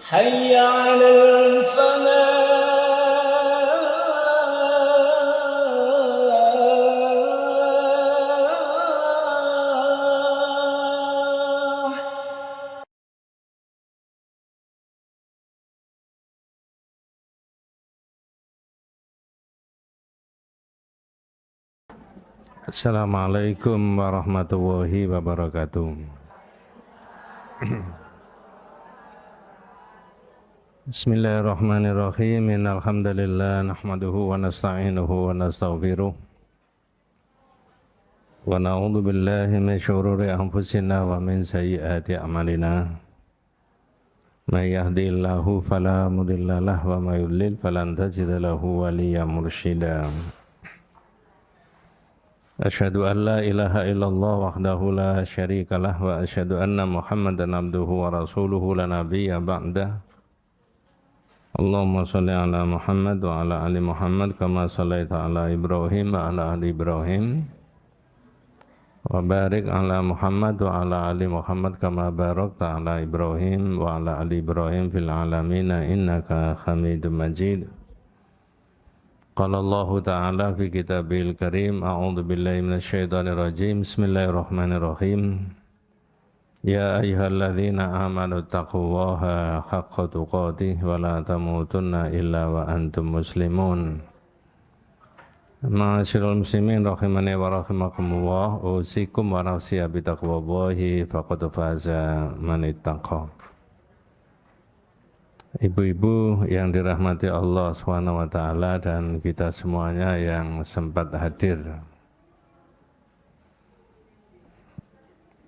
حي على الفلاح. Assalamualaikum warahmatullahi wabarakatuh. Bismillahirrahmanirrahim. Innal hamdalillah nahmaduhu wa nasta'inuhu wa nastaghfiruh. Wa na'udzu billahi min syururi anfusina wa min sayyiati a'malina. May yahdihillahu fala mudhillalah wa may yudlil falan tajida lahu waliyyan mursyida. Asyhadu an la ilaha illallah wahdahu la syarikalah wa asyhadu anna Muhammadan abduhu wa rasuluhu la nabiyya ba'dah. Allahumma shalli ala Muhammad wa ala ali Muhammad kama shallaita ala Ibrahim wa ala ali Ibrahim wa barik ala Muhammad wa ala ali Muhammad kama barakta ala Ibrahim wa ala ali Ibrahim fil alamin innaka Hamidum Majid. Qala Allah Ta'ala fi kitabil karim, a'udzu billahi minasyaitonir rajim, bismillahirrahmanirrahim. Ya ayyuhalladzina amanu taqullaha haqqa tuqatih wa la tamutunna illa wa antum muslimun. Ma'asyiral muslimin rahimani wa rahimakumullah, usikum wa nafsiya bi taqwallahi faqad faza man ittaqa. Ibu-ibu yang dirahmati Allah SWT dan kita semuanya yang sempat hadir.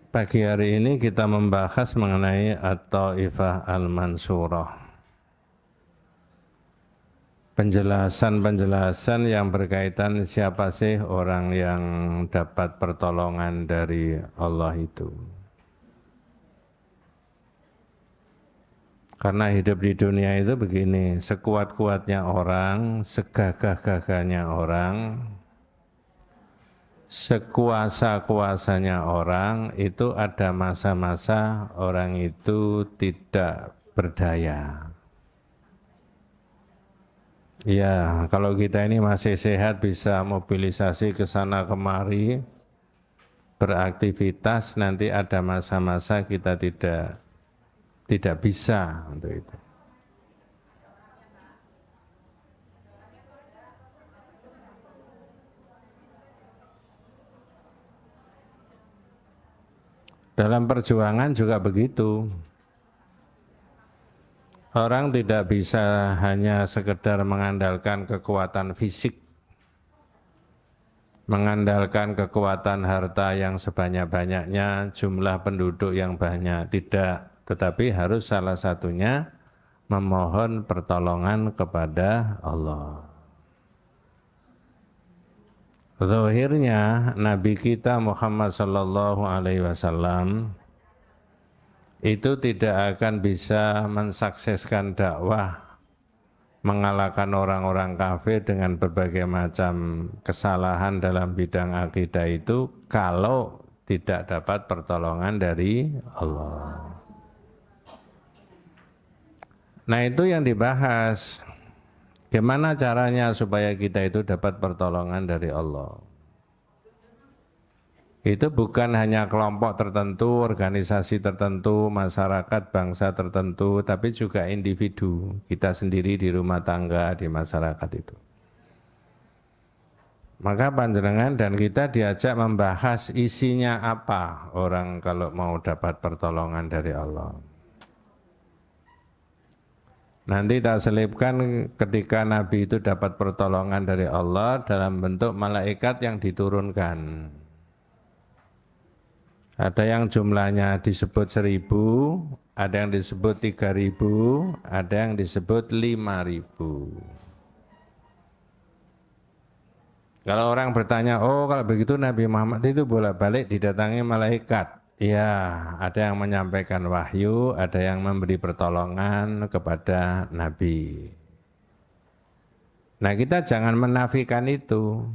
Pagi hari ini kita membahas mengenai At-Taifah Al-Mansurah. Penjelasan-penjelasan yang berkaitan siapa sih orang yang dapat pertolongan dari Allah itu. Karena hidup di dunia itu begini, sekuat-kuatnya orang, segagah-gagahnya orang, sekuasa-kuasanya orang, itu ada masa-masa orang itu tidak berdaya. Ya, kalau kita ini masih sehat bisa mobilisasi ke sana kemari, beraktivitas, nanti ada masa-masa kita tidak bisa untuk itu. Dalam perjuangan juga begitu. Orang tidak bisa hanya sekedar mengandalkan kekuatan fisik, mengandalkan kekuatan harta yang sebanyak-banyaknya, jumlah penduduk yang banyak, tidak. Tetapi harus salah satunya memohon pertolongan kepada Allah. Zahirnya Nabi kita Muhammad sallallahu alaihi wasallam itu tidak akan bisa mensukseskan dakwah, mengalahkan orang-orang kafir dengan berbagai macam kesalahan dalam bidang akidah itu kalau tidak dapat pertolongan dari Allah. Nah itu yang dibahas, gimana caranya supaya kita itu dapat pertolongan dari Allah. Itu bukan hanya kelompok tertentu, organisasi tertentu, masyarakat, bangsa tertentu, tapi juga individu, kita sendiri di rumah tangga, di masyarakat itu. Maka panjenengan dan kita diajak membahas isinya apa orang kalau mau dapat pertolongan dari Allah. Nanti tak selipkan ketika Nabi itu dapat pertolongan dari Allah dalam bentuk malaikat yang diturunkan. Ada yang jumlahnya disebut 1.000, ada yang disebut 3.000, ada yang disebut 5.000. Kalau orang bertanya, oh kalau begitu Nabi Muhammad itu bolak-balik didatangi malaikat. Ya, ada yang menyampaikan wahyu, ada yang memberi pertolongan kepada Nabi. Nah kita jangan menafikan itu.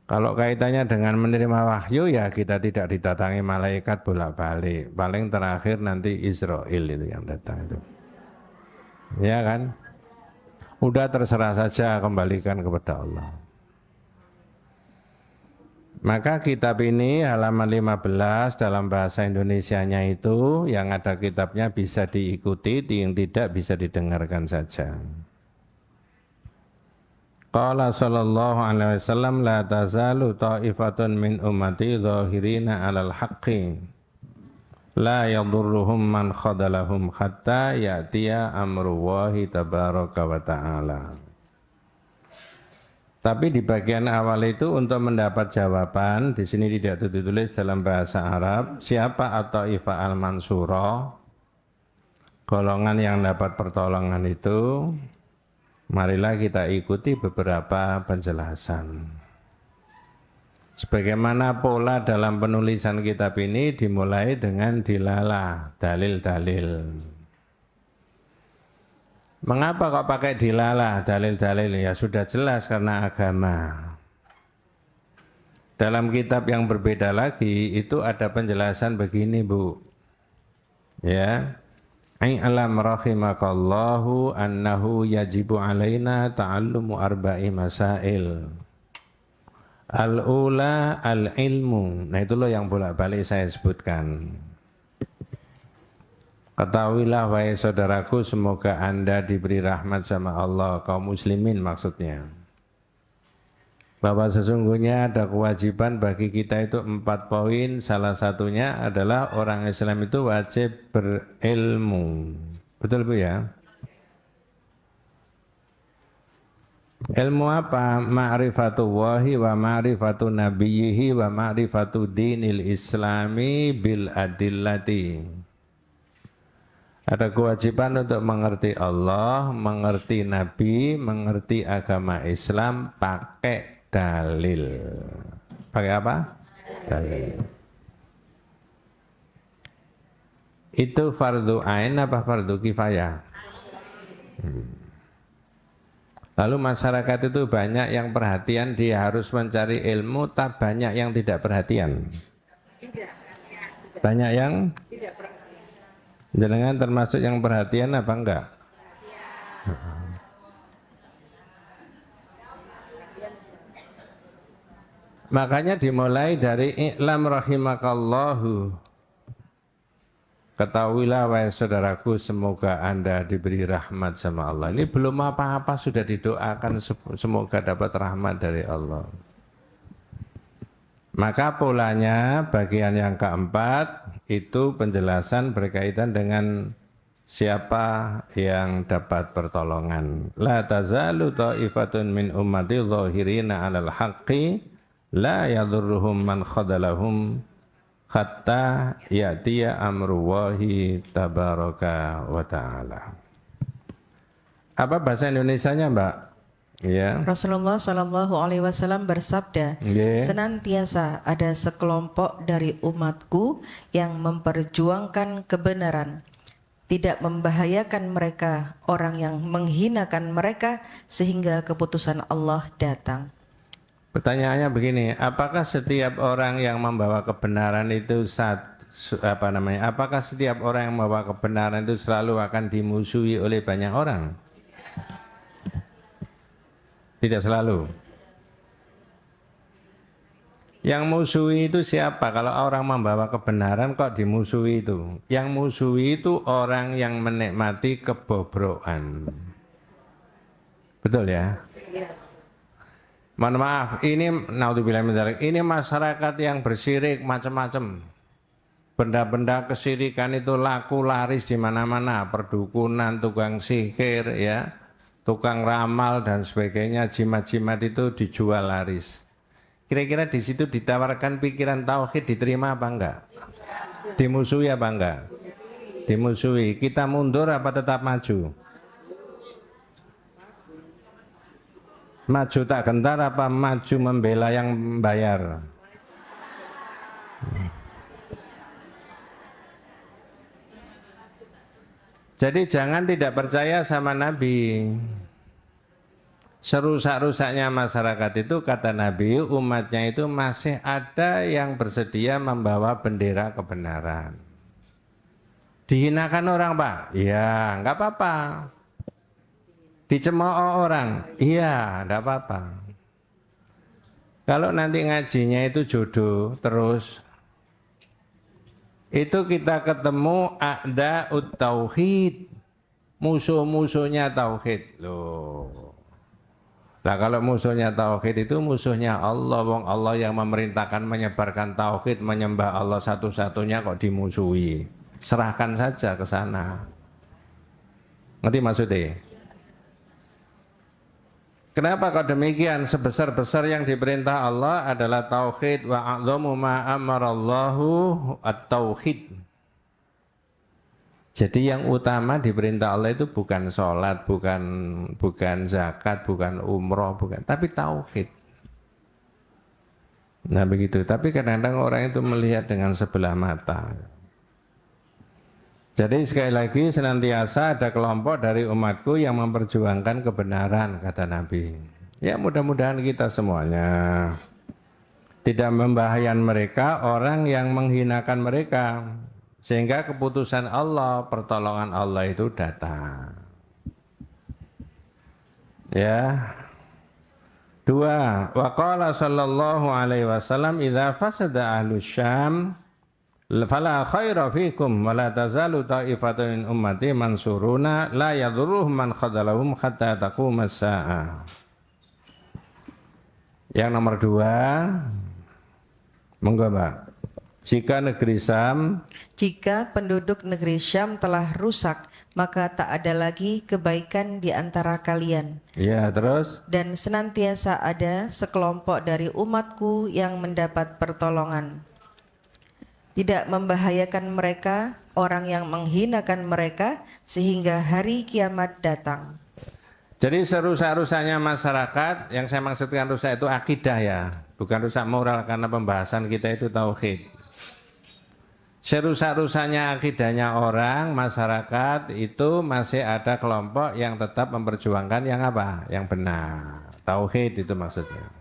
Kalau kaitannya dengan menerima wahyu ya kita tidak didatangi malaikat bolak-balik. Paling terakhir nanti Israel itu yang datang itu. Ya kan? Udah terserah saja, kembalikan kepada Allah. Maka kitab ini halaman 15 dalam bahasa Indonesianya itu yang ada kitabnya bisa diikuti, yang tidak bisa didengarkan saja. Qala sallallahu alaihi wasallam la tazalu ta'ifatun min ummati zahirina 'alal haqqi la yadurruhum man khadalahum hatta ya'tiya amrullahi tabaraka wa ta'ala. Tapi di bagian awal itu untuk mendapat jawaban, di sini tidak ditulis dalam bahasa Arab, siapa at-ta'ifah al-mansurah, golongan yang dapat pertolongan itu. Marilah kita ikuti beberapa penjelasan. Sebagaimana pola dalam penulisan kitab ini dimulai dengan dilalah, dalil-dalil. Mengapa kok pakai dilalah, dalil-dalil? Ya sudah jelas karena agama. Dalam kitab yang berbeda lagi itu ada penjelasan begini, Bu. Ya. I'lam rahimakallahu annahu yajibu alaina ta'allumu arba'i masail. Al-ula al-ilmu. Nah itu loh yang bolak-balik saya sebutkan. Ketahuilah wahai saudaraku, semoga Anda diberi rahmat sama Allah, kaum muslimin maksudnya. Bahwa sesungguhnya ada kewajiban bagi kita itu 4 poin. Salah satunya adalah orang Islam itu wajib berilmu. Betul Bu ya? Ilmu apa? Ma'rifatullahi wa ma'rifatu nabiyyihi wa ma'rifatu dinil islami bil adillati. Ada kewajiban untuk mengerti Allah, mengerti Nabi, mengerti agama Islam pakai dalil. Pakai apa? Dalil. Itu fardu ain apa fardu kifayah? Lalu masyarakat itu banyak yang perhatian, dia harus mencari ilmu, tak banyak yang tidak perhatian. Banyak yang tidak perhatian. Jenengan termasuk yang perhatian apa enggak? Makanya dimulai dari i'lam rahimakallahu. Ketahuilah wahai saudaraku, semoga Anda diberi rahmat sama Allah. Ini belum apa-apa sudah didoakan semoga dapat rahmat dari Allah. Maka polanya bagian yang keempat itu penjelasan berkaitan dengan siapa yang dapat pertolongan. La tazalu ta'ifatun min ummati zahirina 'alal haqqi la yadurruhum man khadalahum hatta ya'tiya amrullahi tabaraka wa ta'ala. Apa bahasa Indonesianya, Mbak? Ya. Rasulullah Shallallahu Alaihi Wasallam bersabda, senantiasa ada sekelompok dari umatku yang memperjuangkan kebenaran, tidak membahayakan mereka orang yang menghinakan mereka sehingga keputusan Allah datang. Pertanyaannya begini, apakah setiap orang yang membawa kebenaran itu apakah setiap orang yang membawa kebenaran itu selalu akan dimusuhi oleh banyak orang? Tidak selalu. Yang musuhi itu siapa? Kalau orang membawa kebenaran kok dimusuhi itu? Yang musuhi itu orang yang menikmati kebobrokan. Betul ya? Mohon maaf, ini naudzubillah min dzalik, ini masyarakat yang bersirik macam-macam. Benda-benda kesirikan itu laku laris di mana-mana, perdukunan, tukang sihir, ya, tukang ramal dan sebagainya, jimat-jimat itu dijual laris. Kira-kira di situ ditawarkan pikiran tauhid, diterima apa enggak? Dimusuhi apa enggak? Dimusuhi. Kita mundur apa tetap maju? Maju tak gentar apa maju membela yang bayar? Jadi jangan tidak percaya sama Nabi. serusak-rusaknya masyarakat itu kata Nabi, umatnya itu masih ada yang bersedia membawa bendera kebenaran. Dihinakan orang Pak? Iya, nggak apa-apa. Dicemooh orang? Iya, nggak apa-apa. Kalau nanti ngajinya itu jodoh terus, itu kita ketemu a'da'ut tauhid, musuh-musuhnya tauhid. Loh. Nah kalau musuhnya tauhid itu musuhnya Allah. Wong Allah yang memerintahkan menyebarkan tauhid, menyembah Allah satu-satunya kok dimusuhi. Serahkan saja ke sana. Ngerti maksudnya? Kenapa kok demikian? Sebesar-besar yang diperintah Allah adalah tauhid, wa a'dhamu ma amarallahu at-tauhid. Jadi yang utama diperintah Allah itu bukan sholat, bukan zakat, bukan umroh, bukan, tapi tauhid. Nah begitu. Tapi kadang-kadang orang itu melihat dengan sebelah mata. Jadi sekali lagi senantiasa ada kelompok dari umatku yang memperjuangkan kebenaran, kata Nabi. Ya mudah-mudahan kita semuanya tidak membahayakan mereka, orang yang menghinakan mereka. Sehingga keputusan Allah, pertolongan Allah itu datang. Ya. 2. Wa qala sallallahu alaihi wasallam idza fasada ahlus syam fala khaira fikum wa la tazalu ta'ifatun min ummati mansuruna la yadurruhum man khadalahum hatta taqumas saa'ah. Yang nomor 2, monggo Pak. Jika penduduk negeri Syam telah rusak, maka tak ada lagi kebaikan di antara kalian. Ya, terus? Dan senantiasa ada sekelompok dari umatku yang mendapat pertolongan. Tidak membahayakan mereka, orang yang menghinakan mereka, sehingga hari kiamat datang. Jadi serusak-rusaknya masyarakat, yang saya maksudkan rusak itu akidah ya, bukan rusak moral, karena pembahasan kita itu tauhid. Serusak-rusaknya akidahnya orang, masyarakat itu masih ada kelompok yang tetap memperjuangkan yang apa? Yang benar. Tauhid itu maksudnya.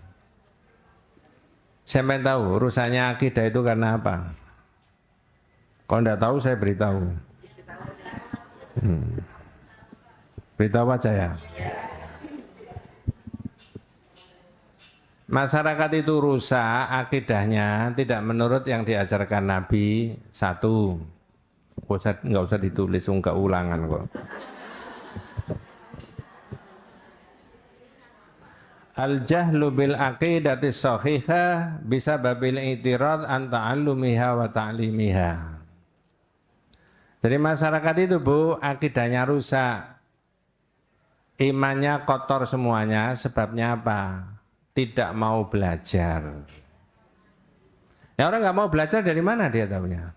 Saya pengen tahu rusaknya akidah itu karena apa? Kalau tidak tahu saya beritahu. Beritahu aja ya. Masyarakat itu rusak akidahnya tidak menurut yang diajarkan Nabi. 1. Nggak usah ditulis, nggak ulangan kok. Al-jahlu bil aqidati shahihah bisa babil i'tirad an ta'allumiha wa ta'limiha. Jadi masyarakat itu Bu, akidahnya rusak. Imannya kotor semuanya, sebabnya apa? Tidak mau belajar. Ya orang nggak mau belajar dari mana dia tahunya?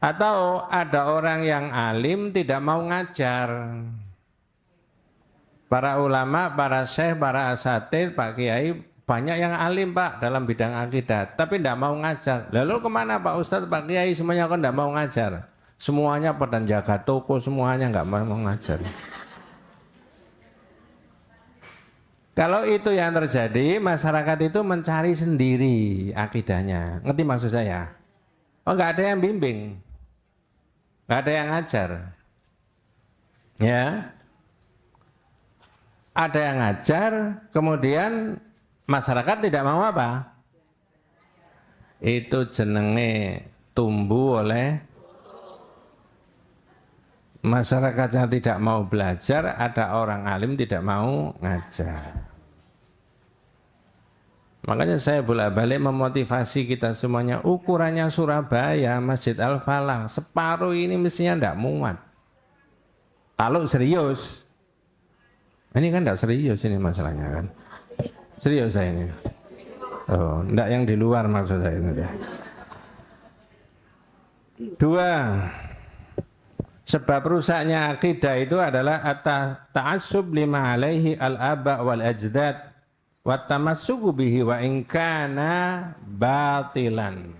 Atau ada orang yang alim tidak mau ngajar. Para ulama, para syekh, para asatidz, Pak Kiai, banyak yang alim Pak dalam bidang akidah, tapi tidak mau ngajar. Lalu kemana Pak Ustadz, Pak Kiai, semuanya kok tidak mau ngajar? Semuanya pada jaga toko, semuanya nggak mau ngajar. Kalau itu yang terjadi, masyarakat itu mencari sendiri akidahnya. Ngerti maksud saya? Oh, nggak ada yang bimbing, nggak ada yang ngajar. Ya, ada yang ngajar, kemudian masyarakat tidak mau apa? Itu jenenge tumbuh oleh masyarakatnya tidak mau belajar, ada orang alim tidak mau ngajar. Makanya saya bolak-balik memotivasi kita semuanya, ukurannya Surabaya, Masjid Al-Falah, separuh ini mestinya tidak muat. Kalau serius, ini kan tidak serius ini masalahnya kan. Serius saya ini. Oh, tidak yang di luar maksud saya ini. 2. Sebab rusaknya akidah itu adalah ta'assub lima alaihi al-aba wal ajdad wa tamassuku bihi wa in kana batilan.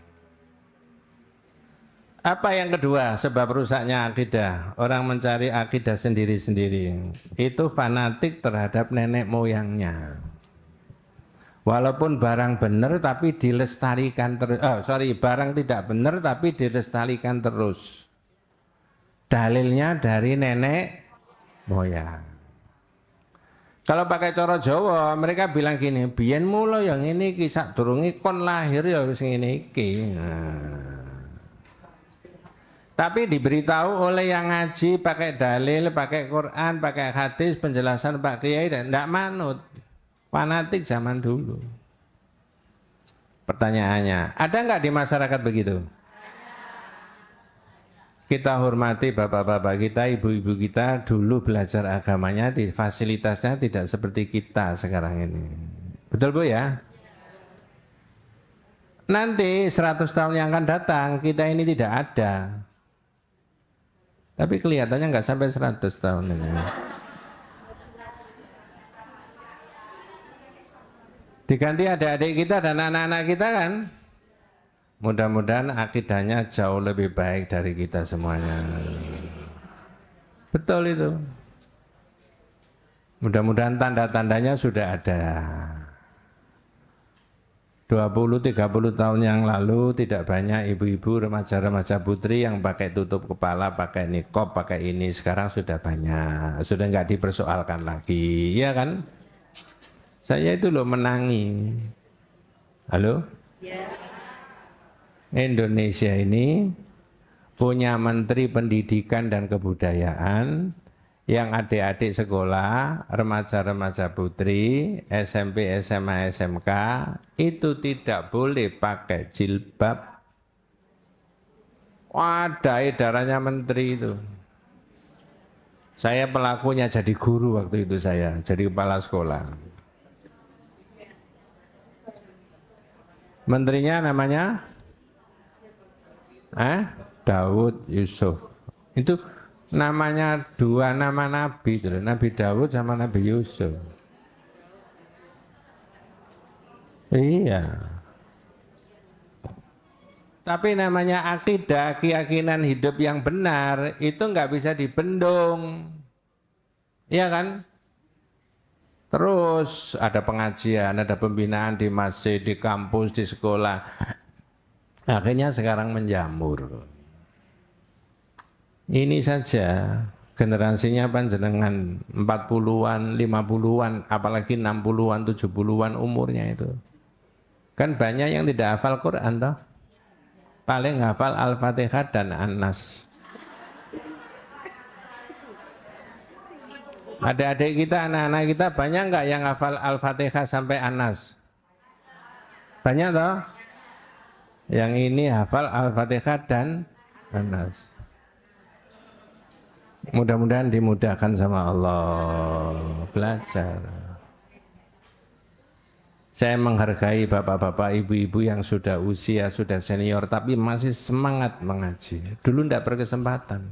Apa yang kedua sebab rusaknya akidah? Orang mencari akidah sendiri-sendiri. Itu fanatik terhadap nenek moyangnya. Walaupun barang benar tapi dilestarikan terus. Barang tidak benar tapi dilestarikan terus. Dalilnya dari nenek moyang. Kalau pakai cara Jawa, mereka bilang gini, biyen mula yang ini kisah durungi kon lahir ya wis ngene iki. Tapi diberitahu oleh yang ngaji pakai dalil, pakai Quran, pakai hadis, penjelasan Pak Kiai dan tidak manut. Fanatik zaman dulu. Pertanyaannya, ada nggak di masyarakat begitu? Kita hormati bapak-bapak kita, ibu-ibu kita dulu belajar agamanya di fasilitasnya tidak seperti kita sekarang ini. Betul Bu ya? Nanti 100 tahun yang akan datang kita ini tidak ada. Tapi kelihatannya nggak sampai 100 tahun ini. Diganti adik-adik kita dan anak-anak kita kan. Mudah-mudahan akidahnya jauh lebih baik dari kita semuanya. Betul itu. Mudah-mudahan tanda-tandanya sudah ada. 20-30 tahun yang lalu tidak banyak ibu-ibu, remaja-remaja putri yang pakai tutup kepala, pakai niqab, pakai ini. Sekarang sudah banyak, sudah nggak dipersoalkan lagi, ya kan? Saya itu loh menangi. Halo? Ya. Indonesia ini punya Menteri Pendidikan dan Kebudayaan yang adik-adik sekolah, remaja-remaja putri, SMP, SMA, SMK itu tidak boleh pakai jilbab. Ada edarannya menteri itu. Saya pelakunya jadi guru waktu itu saya, jadi kepala sekolah. Menterinya namanya Daud Yusuf. Itu namanya dua nama Nabi, Nabi Daud sama Nabi Yusuf. Iya. Tapi namanya akidah, keyakinan hidup yang benar itu nggak bisa dibendung, iya kan? Terus ada pengajian, ada pembinaan di masjid, di kampus, di sekolah. Akhirnya sekarang menjamur. Ini saja generasinya panjenengan 40-an, 50-an, apalagi 60-an, 70-an umurnya itu. Kan banyak yang tidak hafal Quran toh. Paling hafal Al-Fatihah dan An-Nas. Adik-adik kita, anak-anak kita banyak nggak yang hafal Al-Fatihah sampai An-Nas? Banyak toh? Yang ini hafal Al-Fatihah dan An-Nas. Mudah-mudahan dimudahkan sama Allah belajar. Saya menghargai bapak-bapak, ibu-ibu yang sudah usia, sudah senior, tapi masih semangat mengaji. Dulu tidak berkesempatan.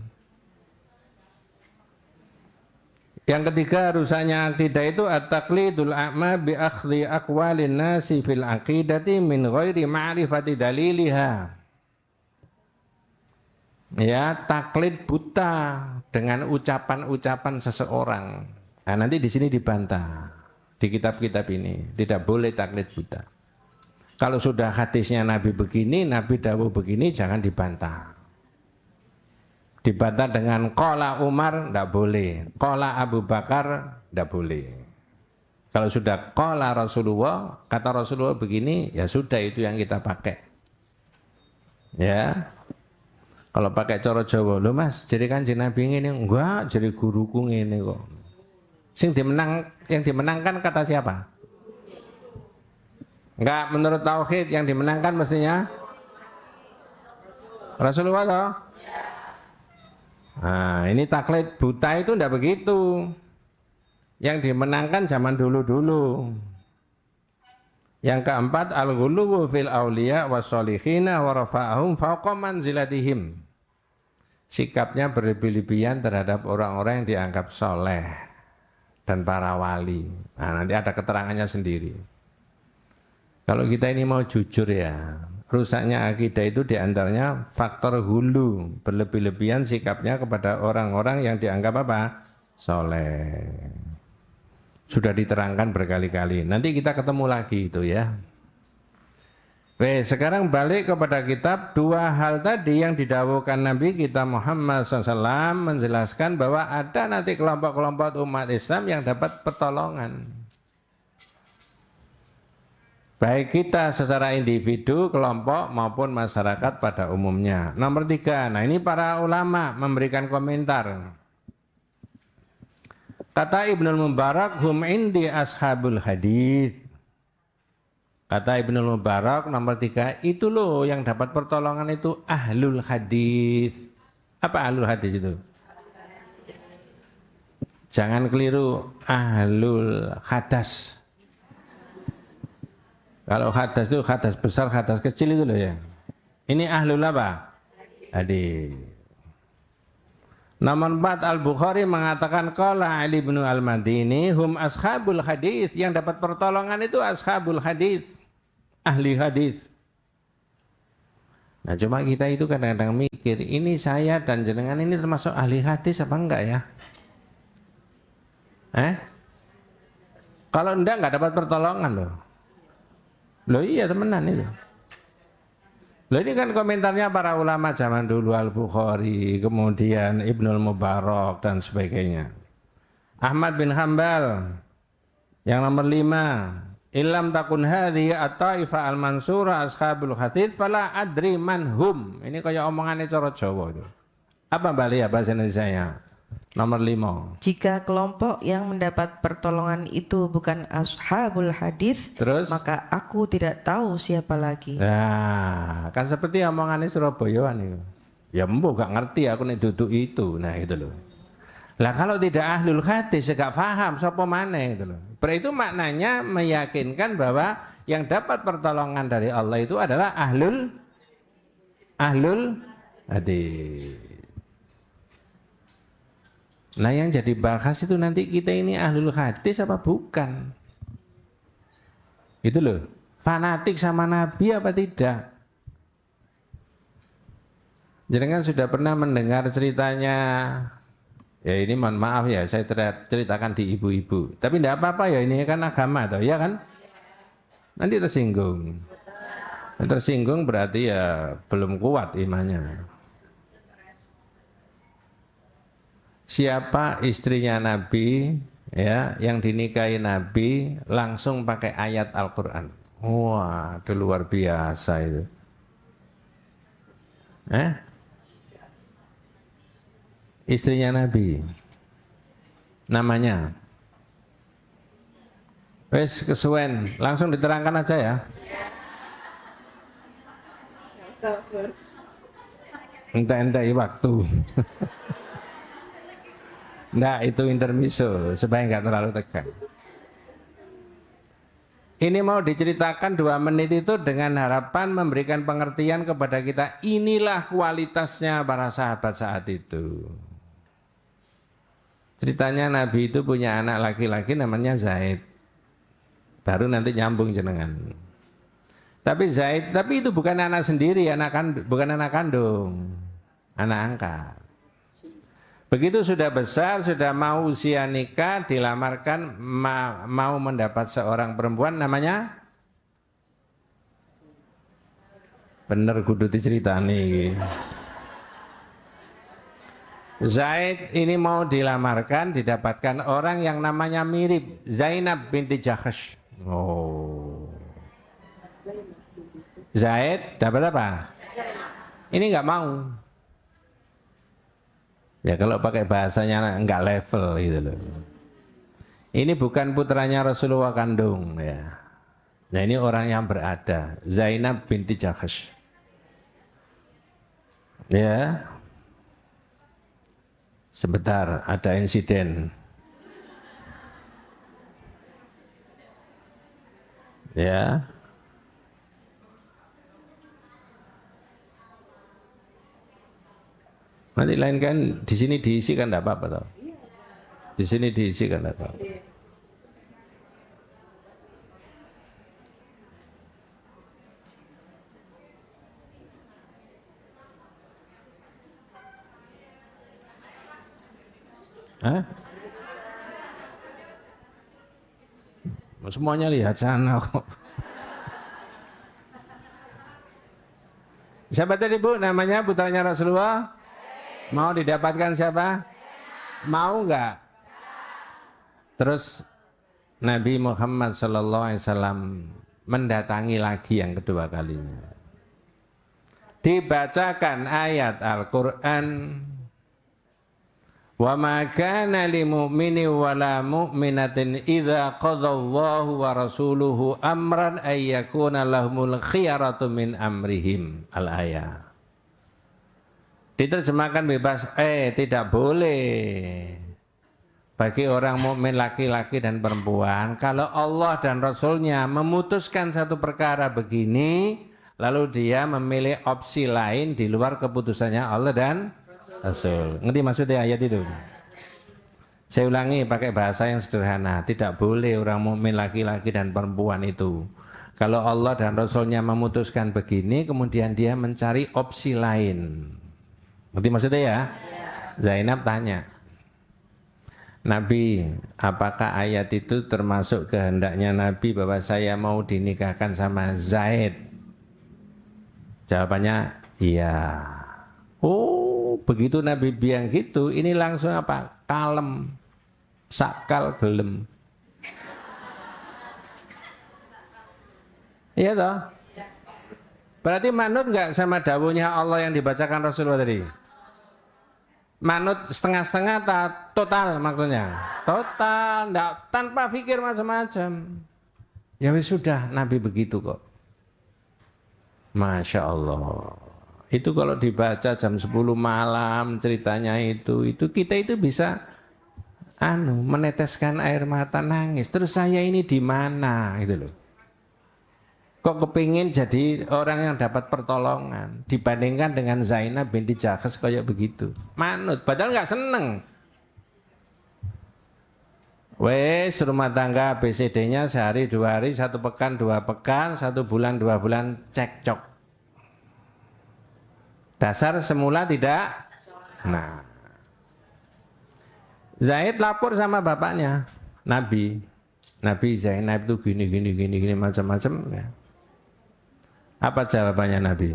Yang ketiga, rusaknya akidah itu at-taqlidul a'ma bi akhdhi aqwalin nasi fil aqidati min ghairi ma'rifati daliliha. Ya, taklid buta dengan ucapan-ucapan seseorang. Nah, nanti di sini dibantah di kitab-kitab ini, tidak boleh taklid buta. Kalau sudah hadisnya Nabi begini, Nabi dawuh begini, jangan dibantah. Dibantah dengan qala Umar, tidak boleh. Qala Abu Bakar, tidak boleh. Kalau sudah qala Rasulullah, kata Rasulullah begini, ya sudah itu yang kita pakai. Ya. Kalau pakai cara Jawa, loh mas, jadi kanjeng Nabi ini enggak, jadi guruku ini kok. Yang dimenangkan kata siapa? Enggak, menurut tauhid yang dimenangkan mestinya Rasulullah toh? Nah, ini taklid buta itu enggak begitu. Yang dimenangkan zaman dulu-dulu. Yang keempat, al-ghuluwu fil awliya was-solihina wa rafa'ahum fawqa manzilatihim. Sikapnya berlebih-lebihan terhadap orang-orang yang dianggap soleh dan para wali. Nah, nanti ada keterangannya sendiri. Kalau kita ini mau jujur ya, rusaknya akidah itu diantaranya faktor hulu, berlebih-lebihan sikapnya kepada orang-orang yang dianggap apa? Soleh. Sudah diterangkan berkali-kali. Nanti kita ketemu lagi itu ya. Sekarang balik kepada kitab. Dua hal tadi yang didawuhkan Nabi kita Muhammad SAW menjelaskan bahwa ada nanti kelompok-kelompok umat Islam yang dapat pertolongan. Baik kita secara individu, kelompok maupun masyarakat pada umumnya. Nomor 3, nah ini para ulama memberikan komentar. Kata Ibnul Mubarak, hum indi ashabul hadith. Kata Ibnul Mubarak nomor 3, itu loh yang dapat pertolongan itu ahlul hadith. Apa ahlul hadith itu? Jangan keliru, ahlul hadas. Kalau hadas itu hadas besar, hadas kecil itu loh ya. Ini ahlul apa? Hadith. Nomor 4, Al-Bukhari mengatakan qala Ali bin Al-Madini hum ashabul hadis, yang dapat pertolongan itu ashabul hadis, ahli hadis. Nah cuma kita itu kadang-kadang mikir, ini saya dan jenengan ini termasuk ahli hadis apa enggak ya? Kalau enggak dapat pertolongan loh. Loh iya temenan itu. Loh ini kan komentarnya para ulama zaman dulu, Al-Bukhari, kemudian Ibnul Mubarak dan sebagainya. Ahmad bin Hanbal yang nomor 5, ilam takun hadhi at-taifah al-mansura ashabul hadits fala adri man hum. Ini kayak omongannya cara Jawa itu. Apa balik ya bahasa Indonesia-nya? Nomor 5. Jika kelompok yang mendapat pertolongan itu bukan ashabul hadis, maka aku tidak tahu siapa lagi. Nah, kan seperti omongannya Surabayaan itu. Ya embo gak ngerti aku nek duduk itu. Nah itu loh. Lah kalau tidak ahlul hadis gak paham sapa maneh itu loh. Berarti itu maknanya meyakinkan bahwa yang dapat pertolongan dari Allah itu adalah ahlul hadis. Nah yang jadi bahas itu nanti kita ini ahlul hadis apa bukan? Itu loh, fanatik sama Nabi apa tidak? Jangan sudah pernah mendengar ceritanya, ya ini mohon maaf ya saya ceritakan di ibu-ibu. Tapi tidak apa-apa ya, ini kan agama toh, ya kan? Nanti tersinggung. Tersinggung berarti ya belum kuat imannya. Siapa istrinya Nabi ya yang dinikahi Nabi langsung pakai ayat Al-Qur'an? Wah, itu luar biasa itu. Istrinya Nabi. Namanya. Wes kesuwen, langsung diterangkan aja ya. Entah-entah waktu. Nah itu intermezzo supaya nggak terlalu tegang. Ini mau diceritakan 2 menit itu dengan harapan memberikan pengertian kepada kita. Inilah kualitasnya para sahabat saat itu. Ceritanya Nabi itu punya anak laki-laki namanya Zaid. Baru nanti nyambung jenengan. Tapi Zaid, tapi itu bukan anak sendiri, bukan anak kandung, anak angkat. Begitu sudah besar, sudah mau usia nikah, dilamarkan, mau mendapat seorang perempuan namanya, bener kudu diceritani. Zaid ini mau dilamarkan, didapatkan orang yang namanya mirip, Zainab binti Jahsh. Oh, Zaid dapat apa? Ini nggak mau. Ya kalau pakai bahasanya enggak level gitu loh. Ini bukan putranya Rasulullah kandung ya. Nah ini orang yang berada, Zainab binti Jahsh. Ya. Sebentar, ada insiden. Ya. Nanti lain kan di sini diisi kan enggak apa-apa toh. Di sini diisi kan enggak apa-apa. Hah? Semuanya lihat sana kok. Siapa tadi Bu namanya putranya Rasulullah? Mau didapatkan siapa? Mau enggak? Terus Nabi Muhammad SAW mendatangi lagi yang kedua kalinya. Dibacakan ayat Al-Quran. Wa ma kana lil mu'mini wa la mu'minatin idza qadallahu wa rasuluhu amran ay yakuna lahumul khiyaratu min amrihim. Al-ayat. Diterjemahkan bebas, tidak boleh bagi orang mukmin laki-laki dan perempuan kalau Allah dan Rasulnya memutuskan satu perkara begini, lalu dia memilih opsi lain di luar keputusannya Allah dan Rasul. Ngerti maksudnya ayat itu? Saya ulangi pakai bahasa yang sederhana. Tidak boleh orang mukmin laki-laki dan perempuan itu kalau Allah dan Rasulnya memutuskan begini, kemudian dia mencari opsi lain. Ngerti maksudnya ya? Zainab tanya, Nabi, apakah ayat itu termasuk kehendaknya Nabi bahwa saya mau dinikahkan sama Zaid? Jawabannya, iya. Oh, begitu Nabi bilang gitu, ini langsung apa? Kalem, sakal gelem. Iya toh? Berarti manut nggak sama dawuhnya Allah yang dibacakan Rasulullah tadi? Manut setengah-setengah atau total maksudnya? Total, enggak, tanpa pikir macam-macam. Ya wis sudah, Nabi begitu kok. Masya Allah. Itu kalau dibaca jam 10 malam ceritanya itu kita itu bisa meneteskan air mata nangis. Terus saya ini di mana gitu loh. Kok kepingin jadi orang yang dapat pertolongan dibandingkan dengan Zainab binti Jahsh kayak begitu. Manut, padahal nggak seneng. Wes rumah tangga BCD-nya sehari 2 hari, 1 pekan 2 pekan, 1 bulan 2 bulan cekcok. Dasar semula tidak. Nah, Zaid lapor sama bapaknya, Nabi Zainab itu gini macam-macam ya. Apa jawabannya Nabi?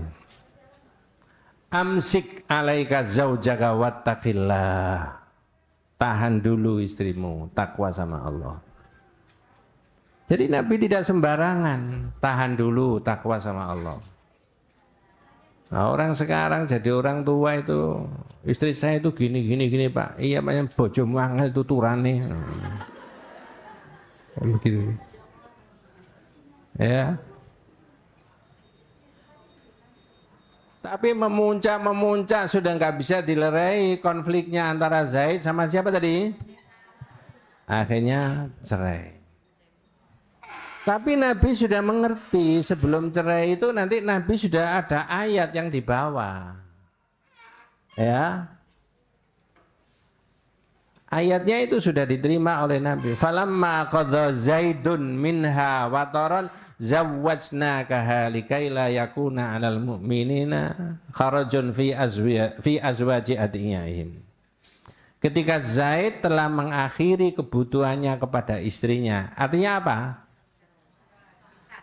Amsik alaika zaujaka wattaqillah. Tahan dulu istrimu, takwa sama Allah. Jadi Nabi tidak sembarangan, tahan dulu takwa sama Allah. Nah, orang sekarang jadi orang tua itu, istri saya itu gini Pak. Iya Pak, bojo mangel tuturane. Begitu. Ya. Tapi memuncak sudah nggak bisa dilerai konfliknya antara Zaid sama siapa tadi? Akhirnya cerai. Tapi Nabi sudah mengerti sebelum cerai itu nanti Nabi sudah ada ayat yang dibawa. Ya. Ayatnya itu sudah diterima oleh Nabi. Falamma qadha Zaidun minha wataran zawwajnakaha likai la yakuna 'alal mu'minina kharajun fi azwaji adiyaihim. Ketika Zaid telah mengakhiri kebutuhannya kepada istrinya. Artinya apa?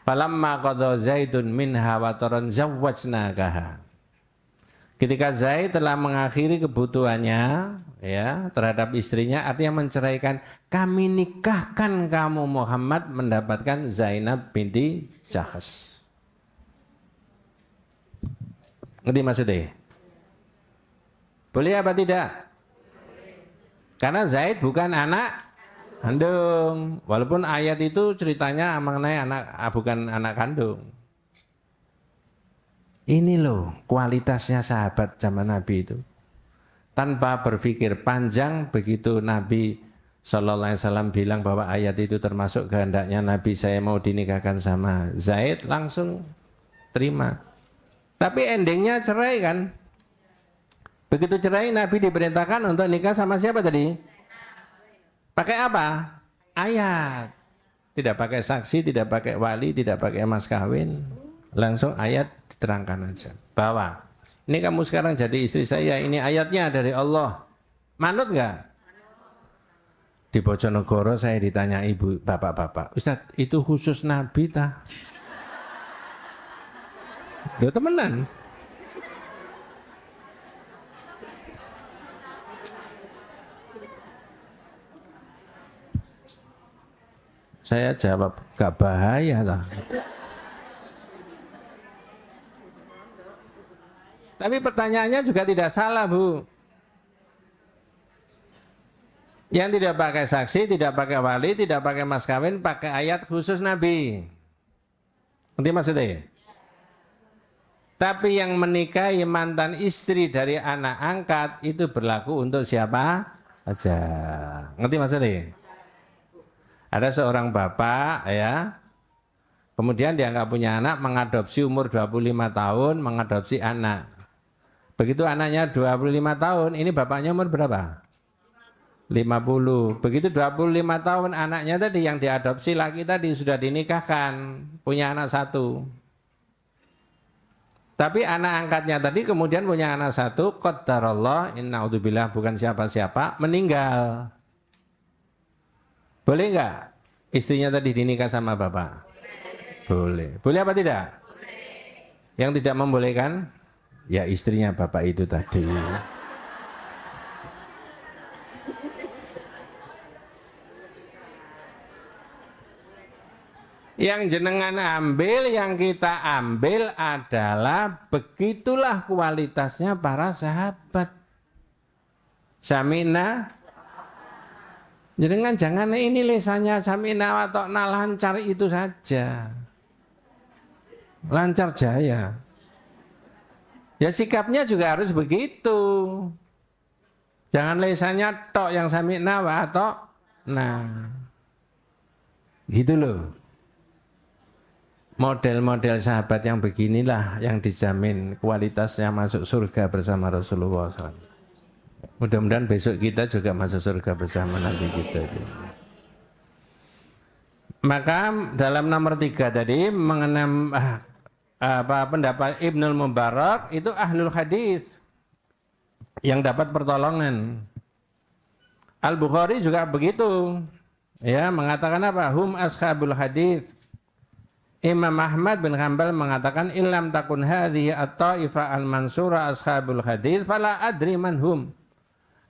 Falamma qadha Zaidun minha wataran zawwajnakaha. Ketika Zaid telah mengakhiri kebutuhannya ya terhadap istrinya, artinya menceraikan, kami nikahkan kamu Muhammad mendapatkan Zainab binti Jahsh. Ngerti maksudnya? Boleh apa tidak? Karena Zaid bukan anak kandung, walaupun ayat itu ceritanya mengenai bukan anak kandung. Ini loh kualitasnya sahabat zaman Nabi itu. Tanpa berpikir panjang, begitu Nabi SAW bilang bahwa ayat itu termasuk kehendaknya Nabi, saya mau dinikahkan sama Zaid, langsung terima. Tapi endingnya cerai kan. Begitu cerai Nabi diperintahkan untuk nikah sama siapa tadi? Pakai apa? Ayat. Tidak pakai saksi, tidak pakai wali, tidak pakai mas kawin. Langsung ayat diterangkan aja. Bahwa ini kamu sekarang jadi istri saya, ini ayatnya dari Allah. Manut enggak? Di Bojonegoro saya ditanya ibu, bapak-bapak, Ustadz itu khusus Nabi tah? Dia temenan. Saya jawab, gak bahaya lah. Tapi pertanyaannya juga tidak salah, Bu. Yang tidak pakai saksi, tidak pakai wali, tidak pakai mas kawin, pakai ayat khusus Nabi. Ngerti maksudnya? Tapi yang menikahi mantan istri dari anak angkat itu berlaku untuk siapa aja. Ngerti maksudnya? Ada seorang bapak ya, kemudian dia nggak punya anak, mengadopsi umur 25 tahun, mengadopsi anak. Begitu anaknya 25 tahun, ini bapaknya umur berapa? 50. Begitu 25 tahun anaknya tadi yang diadopsi laki tadi sudah dinikahkan, punya anak satu. Tapi anak angkatnya tadi kemudian punya anak satu, qadarallah, inna'udzubillah, bukan siapa-siapa, meninggal. Boleh nggak istrinya tadi dinikah sama bapak? Boleh. Boleh apa tidak? Boleh. Yang tidak membolehkan? Ya istrinya bapak itu tadi. Yang jenengan ambil, yang kita ambil adalah begitulah kualitasnya para sahabat. Samina. Jenengan jangan ini lesannya samina wa ta'na, lancar itu saja. Lancar jaya. Ya sikapnya juga harus begitu. Jangan lesannya tok yang samina wa ta'na. Gitu loh. Model-model sahabat yang beginilah yang dijamin kualitasnya masuk surga bersama Rasulullah SAW. Mudah-mudahan besok kita juga masuk surga bersama Nabi kita. Maka dalam nomor 3 tadi mengenai pendapat Ibnul Mubarak itu ahlul hadis yang dapat pertolongan. Al-Bukhari juga begitu. Ya, mengatakan apa? Hum ashabul hadis. Imam Ahmad bin Hanbal mengatakan illam takun hadhihi at-ta'ifa al-mansura ashabul hadis fala adri man hum.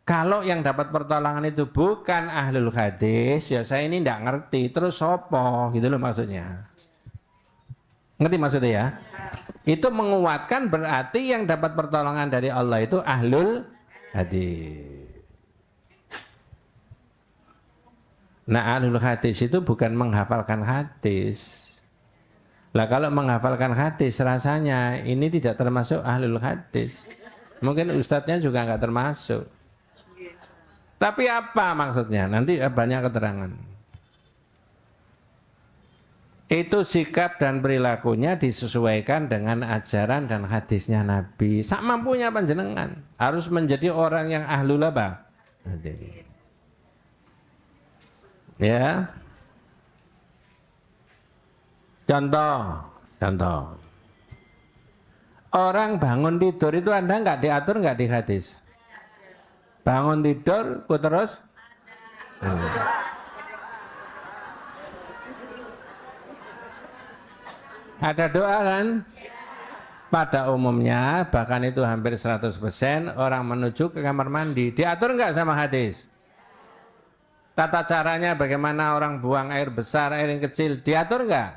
Kalau yang dapat pertolongan itu bukan ahlul hadis, ya saya ini tidak ngerti. Terus sopo, gitu loh maksudnya. Ngerti maksudnya ya? Itu menguatkan berarti yang dapat pertolongan dari Allah itu ahlul hadis. Nah ahlul hadis itu bukan menghafalkan hadis. Lah kalau menghafalkan hadis rasanya ini tidak termasuk ahlul hadis. Mungkin ustadznya juga nggak termasuk. Tapi apa maksudnya? Nanti banyak keterangan. Itu sikap dan perilakunya disesuaikan dengan ajaran dan hadisnya Nabi. Sak mampunya panjenengan. Harus menjadi orang yang ahlul apa? Ya. Contoh. Orang bangun tidur itu Anda nggak diatur nggak di hadis? Bangun tidur, kok terus? Ada doa kan? Pada umumnya, bahkan itu hampir 100% orang menuju ke kamar mandi. Diatur nggak sama hadis? Tata caranya bagaimana orang buang air besar, air yang kecil, diatur nggak?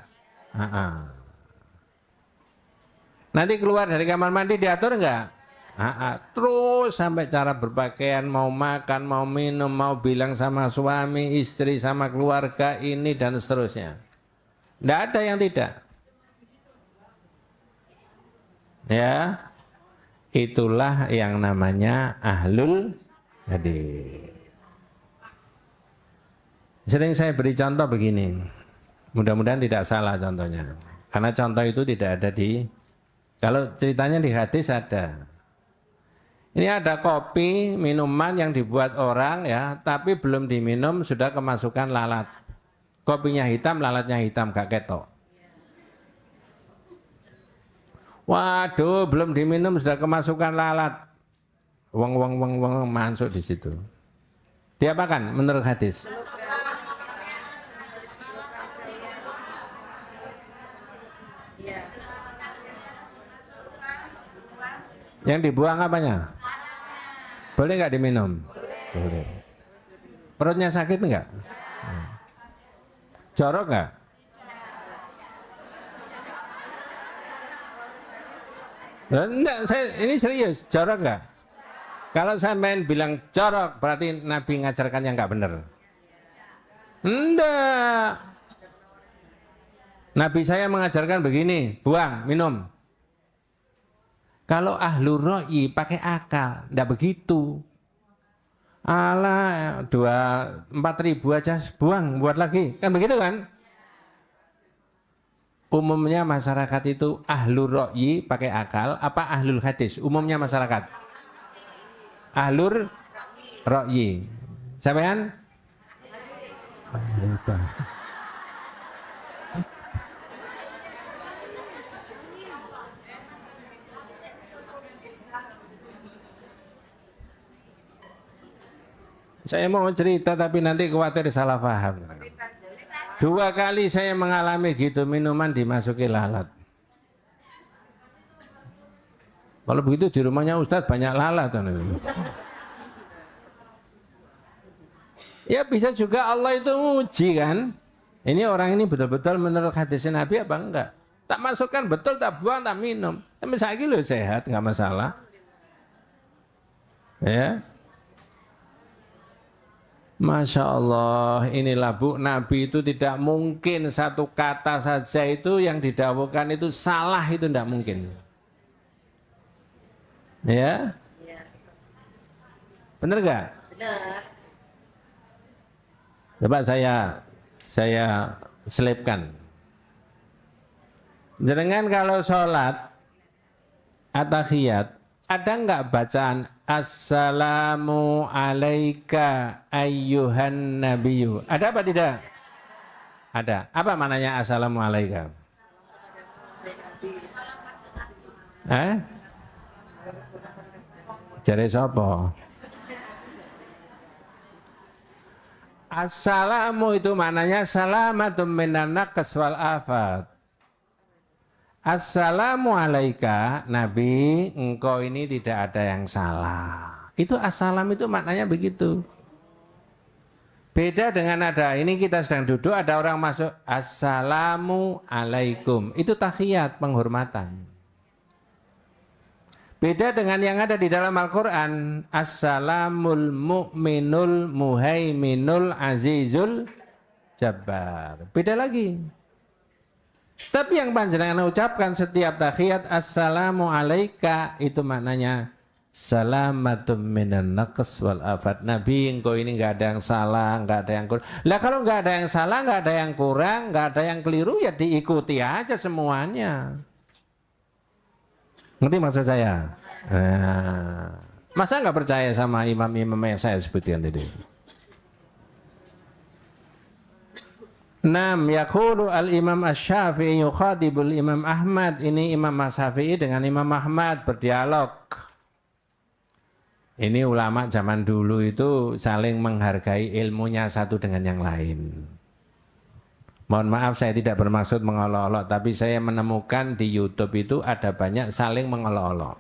Nanti keluar dari kamar mandi diatur nggak? Terus sampai cara berpakaian, mau makan, mau minum, mau bilang sama suami, istri, sama keluarga ini dan seterusnya. Tidak ada yang tidak. Ya, itulah yang namanya ahlul hadis. Sering saya beri contoh begini. Mudah-mudahan tidak salah contohnya. Karena contoh itu tidak ada kalau ceritanya di hadis ada. Ini ada kopi, minuman yang dibuat orang ya, tapi belum diminum sudah kemasukan lalat. Kopinya hitam, lalatnya hitam, gak ketok. Waduh, belum diminum sudah kemasukan lalat. Wong masuk di situ. Diapakan menurut hadis? Yang dibuang apanya? Boleh nggak diminum? Boleh. Perutnya sakit nggak? Jorok nggak? Enggak, ini serius, jorok nggak? Kalau saya main bilang jorok, berarti Nabi ngajarkan yang nggak benar. Enggak. Nabi saya mengajarkan begini, buang, minum. Kalau ahlu ro'i pakai akal, enggak begitu. Alah, 4.000 aja buang, buat lagi. Kan begitu kan? Umumnya masyarakat itu ahlu ro'i pakai akal, apa ahlul hadis? Umumnya masyarakat. Ahlur ro'i. Sampean? Saya mau cerita tapi nanti khawatir salah paham. 2 kali saya mengalami gitu, minuman dimasuki lalat. Kalau begitu di rumahnya Ustadz banyak lalat. Ya bisa juga Allah itu uji kan. Ini orang ini betul-betul menurut hadis Nabi apa enggak? Tak masukkan betul, tak buang, tak minum. Tapi saya lo sehat, enggak masalah. Ya. Masya Allah, inilah Bu, Nabi itu tidak mungkin satu kata saja itu yang didawukan itu salah, itu tidak mungkin. Ya? Benar gak? Benar. Coba saya selipkan. Jangan kalau sholat at-tahiyat, ada enggak bacaan Assalamu alaika ayyuhan nabiyyu? Ada apa tidak? Ada. Apa maknanya Assalamu alaika? Jare sapa? Assalamu itu maknanya salamatum minan naqs wal afat. Assalamu alaika, Nabi, engkau ini tidak ada yang salah. Itu assalam itu maknanya begitu. Beda dengan ada, ini kita sedang duduk, ada orang masuk, Assalamu alaikum. Itu tahiyat, penghormatan. Beda dengan yang ada di dalam Al-Quran, Assalamul mu'minul muhaiminul azizul jabbar. Beda lagi. Tapi yang panjenengan ucapkan setiap tahiyat Assalamu alaika, itu maknanya salamatum minan naqs wal afat. Nabi, engkau ini enggak ada yang salah, enggak ada yang kurang. Lah kalau enggak ada yang salah, enggak ada yang kurang, enggak ada yang keliru, ya diikuti aja semuanya. Ngerti maksud saya? Masa enggak percaya sama imam-imam yang saya sebutkan tadi? Nam yaqulu al-Imam Asy-Syafi'i yukhadibul Imam Ahmad. Ini Imam Asy-Syafi'i dengan Imam Ahmad berdialog. Ini ulama zaman dulu itu saling menghargai ilmunya satu dengan yang lain. Mohon maaf saya tidak bermaksud mengolok-olok, tapi saya menemukan di YouTube itu ada banyak saling mengolok-olok.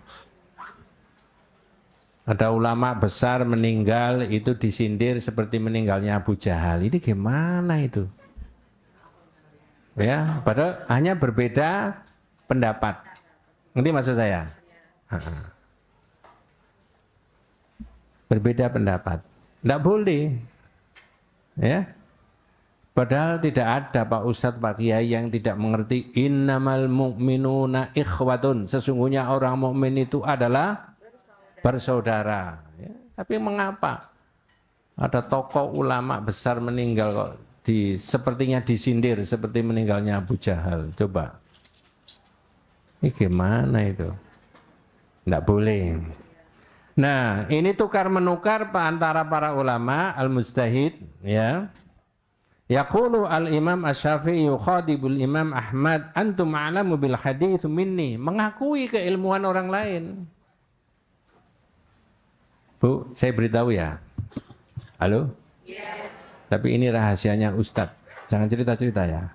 Ada ulama besar meninggal itu disindir seperti meninggalnya Abu Jahal. Ini gimana itu? Ya, padahal hanya berbeda pendapat. Ngerti maksud saya? Berbeda pendapat. Tidak boleh. Ya. Padahal tidak ada Pak Ustadz, Pak Kiai yang tidak mengerti innamal mu'minuna ikhwatun. Sesungguhnya orang mukmin itu adalah bersaudara. Ya. Tapi mengapa ada tokoh ulama besar meninggal kok sepertinya disindir seperti meninggalnya Abu Jahal? Coba. Ini gimana itu? Tidak boleh. Nah, ini tukar menukar antara para ulama al-mujtahid, ya. Yaqulu al-Imam Asy-Syafi'i yukhadibul Imam Ahmad, antum a'lamu bil hadits minni, mengakui keilmuan orang lain. Bu, saya beritahu ya. Halo? Tapi ini rahasianya Ustadz. Jangan cerita-cerita ya.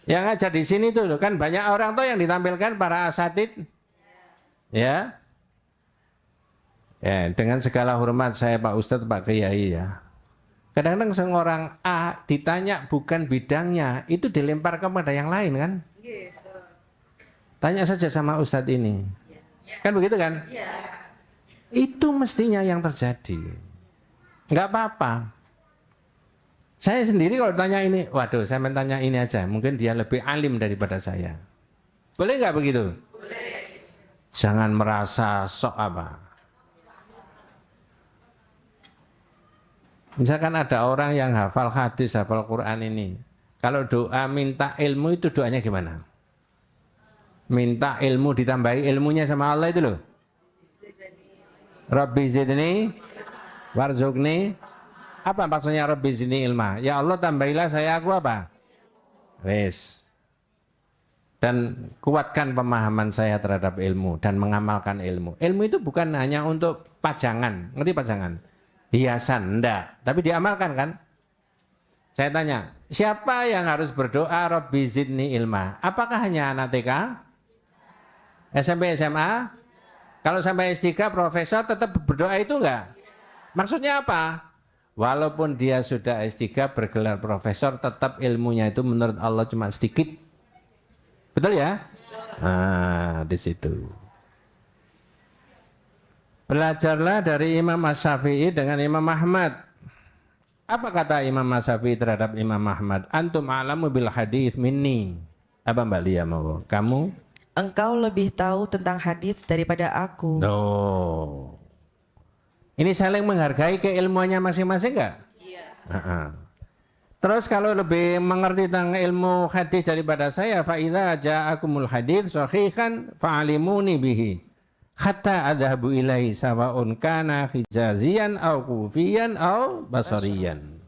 Yang ngajar di sini tuh kan banyak orang tuh yang ditampilkan para asatid. Ya. Ya, dengan segala hormat saya Pak Ustadz, Pak Kiai ya. Kadang-kadang seorang A ditanya bukan bidangnya, itu dilempar kepada yang lain kan? Tanya saja sama Ustadz ini. Kan begitu kan? Itu mestinya yang terjadi. Enggak apa-apa. Saya sendiri kalau tanya ini, waduh saya tanya ini aja, mungkin dia lebih alim daripada saya. Boleh nggak begitu? Boleh. Jangan merasa sok apa. Misalkan ada orang yang hafal hadis, hafal Quran ini. Kalau doa minta ilmu itu doanya gimana? Minta ilmu ditambahi ilmunya sama Allah itu loh. Rabbi zidni warzuqni. Apa maksudnya Rabbi zidni ilma? Ya Allah tambahilah saya aku apa? Wes. Dan kuatkan pemahaman saya terhadap ilmu dan mengamalkan ilmu. Ilmu itu bukan hanya untuk pajangan. Ngerti pajangan? Hiasan, enggak. Tapi diamalkan kan? Saya tanya, siapa yang harus berdoa Rabbi zidni ilma? Apakah hanya anak TK? SMP, SMA? Kalau sampai S3, profesor tetap berdoa itu enggak? Maksudnya apa? Walaupun dia sudah S3 bergelar profesor, tetap ilmunya itu menurut Allah cuma sedikit. Betul ya? Nah, di situ. Belajarlah dari Imam Asy-Syafi'i dengan Imam Ahmad. Apa kata Imam Asy-Syafi'i terhadap Imam Ahmad? Antum a'lamu bil hadits minni. Apa Mbak Lia mau? Kamu? Engkau lebih tahu tentang hadis daripada aku. Oh. Ini saling menghargai keilmuannya masing-masing enggak? Iya. Terus kalau lebih mengerti tentang ilmu hadis daripada saya, fa idza ja'akumul hadits sahihan fa'alimuni bihi. Hatta adhabu ilaihi sawa'un kana hijazian au kufiyan au basariyan.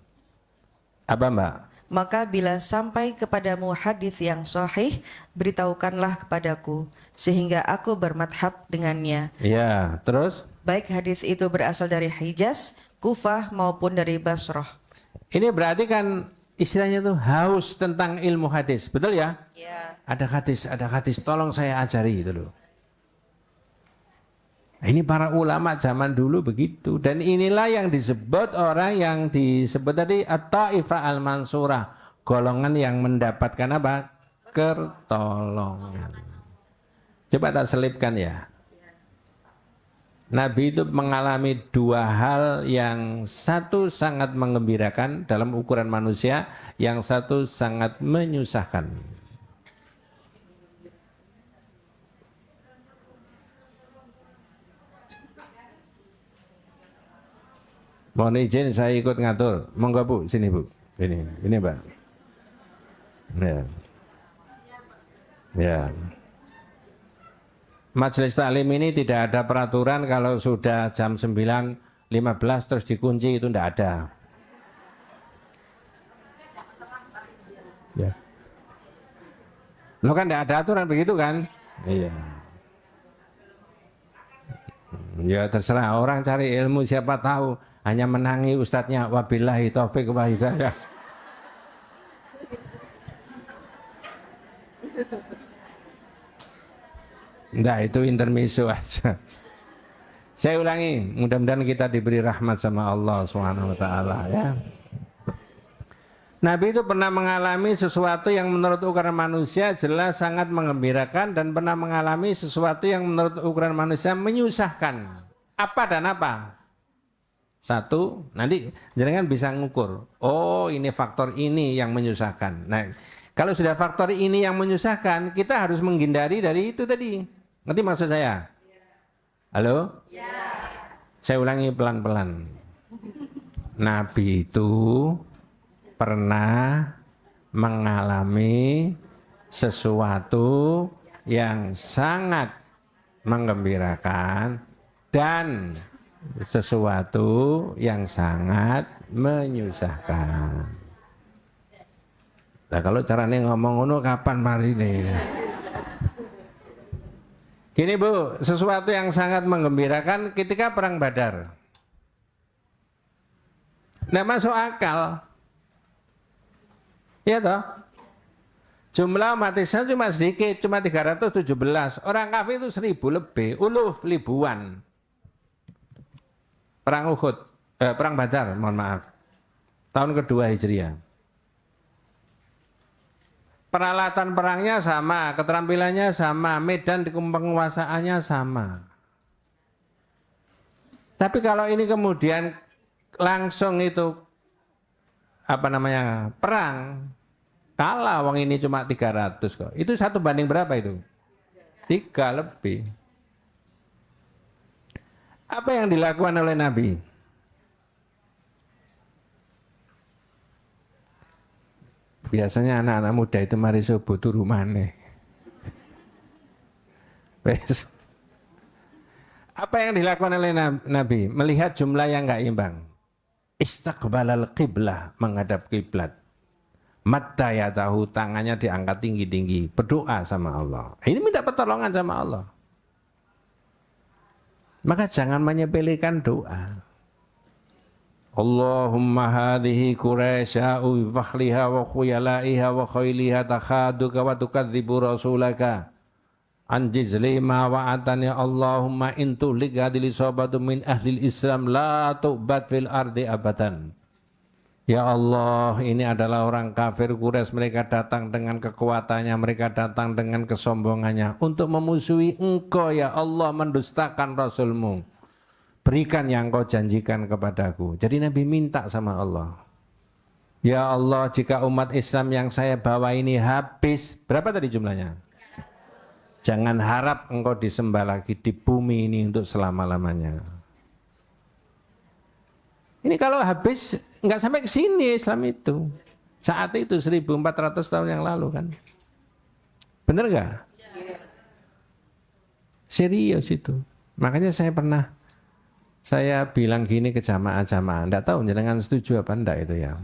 Apa Mbak? Maka bila sampai kepadamu hadis yang sahih, beritahukanlah kepadaku, sehingga aku bermadhab dengannya. Ya, terus? Baik hadis itu berasal dari Hijaz, Kufah maupun dari Basrah. Ini berarti kan istilahnya tuh haus tentang ilmu hadis, betul ya? Ya. Ada hadis, tolong saya ajari itu loh. Ini para ulama zaman dulu begitu. Dan inilah yang disebut orang yang disebut tadi At-Ta'ifah Al-Mansurah. Golongan yang mendapatkan apa? Pertolongan. Coba tak selipkan ya. Nabi itu mengalami dua hal, yang satu sangat menggembirakan dalam ukuran manusia, yang satu sangat menyusahkan. Mohon izin saya ikut ngatur. Monggo Bu, sini Bu. Ini Mbak. Ya. Ya. Majelis taklim ini tidak ada peraturan kalau sudah jam 9.15 terus dikunci, itu tidak ada. Ya. Lo kan tidak ada aturan begitu kan? Iya. Ya terserah, orang cari ilmu siapa tahu hanya menangi ustadznya, wabillahi taufik wa hidayah. Enggak, itu intermezzo aja. Saya ulangi, mudah-mudahan kita diberi rahmat sama Allah Subhanahu wa taala ya. Nabi itu pernah mengalami sesuatu yang menurut ukuran manusia jelas sangat menggembirakan, dan pernah mengalami sesuatu yang menurut ukuran manusia menyusahkan. Apa dan apa? Satu, nanti jangan bisa ngukur. Oh, ini faktor ini yang menyusahkan. Nah, kalau sudah faktor ini yang menyusahkan, kita harus menghindari dari itu tadi. Ngerti maksud saya? Halo? Ya. Saya ulangi pelan-pelan. Nabi itu pernah mengalami sesuatu yang sangat menggembirakan dan sesuatu yang sangat menyusahkan. Nah, kalau caranya ngomong ngono kapan mari nih? Gini Bu, sesuatu yang sangat menggembirakan ketika perang Badar. Nggak masuk akal. Ya toh? Jumlah umat Islam cuma sedikit, cuma 317. Orang kafir itu 1000 lebih, uluf ribuan. Perang Uhud, perang Badar, mohon maaf. Tahun kedua Hijriah. Peralatan perangnya sama, keterampilannya sama, medan penguasaannya sama. Tapi kalau ini kemudian langsung itu perang, kalah wong ini cuma 300 kok. Itu 1 banding berapa itu? 3 lebih. Apa yang dilakukan oleh Nabi? Biasanya anak-anak muda itu mari subuh turu maneh. Wes. Apa yang dilakukan oleh Nabi? Melihat jumlah yang enggak imbang. Istaqbalal qiblah, menghadap kiblat. Madda ya tahu, tangannya diangkat tinggi-tinggi, berdoa sama Allah. Ini minta pertolongan sama Allah. Maka jangan menyepelekan doa. Allahumma hadhihi quraisya'u fakhliha wa khuyala'iha wa khayliha takhaduka wa tukadzibu rasulaka anjiz lima wa'atani Allahumma intu ligadili sobatu min ahlil Islam la tu'bad fil ardi abadan. Ya Allah, ini adalah orang kafir Quraisy, mereka datang dengan kekuatannya, mereka datang dengan kesombongannya untuk memusuhi engkau ya Allah, mendustakan Rasulmu. Berikan yang kau janjikan kepadaku. Jadi Nabi minta sama Allah. Ya Allah, jika umat Islam yang saya bawa ini habis, berapa tadi jumlahnya? Jangan harap engkau disembah lagi di bumi ini untuk selama-lamanya. Ini kalau habis, nggak sampai ke sini Islam itu. Saat itu 1400 tahun yang lalu kan. Bener nggak? Serius itu. Makanya saya bilang gini ke jamaah-jamaah, enggak tahu jenengan setuju apa enggak itu ya.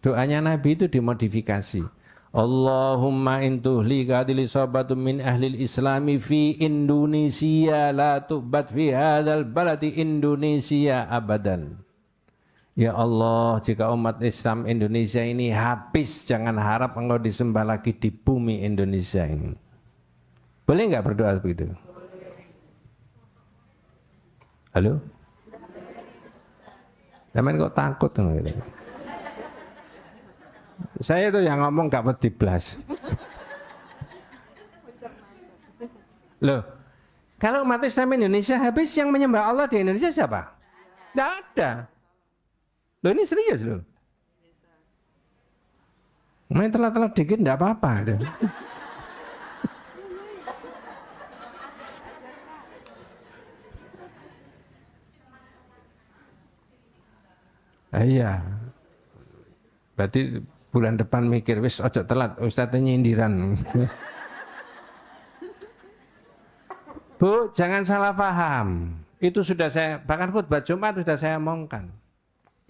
Doanya Nabi itu dimodifikasi. Allahumma intuhli kadili sobatum min ahlil islami fi Indonesia la tu'bad fi hadal baladi Indonesia abadan. Ya Allah, jika umat Islam Indonesia ini habis, jangan harap engkau disembah lagi di bumi Indonesia ini. Boleh enggak berdoa begitu? Halo? Zaman kok takut gitu. Saya itu yang ngomong gak wedi blas. Loh, kalau umat Islam Indonesia habis, yang menyembah Allah di Indonesia siapa? Tidak ada. Loh, ini serius loh. Main telat-telat dikit tidak apa-apa. Iya. Berarti bulan depan mikir, wis ojo telat, ustadznya nyindiran. Bu, jangan salah paham. Itu sudah saya, bahkan khutbah Jumat sudah saya omongkan.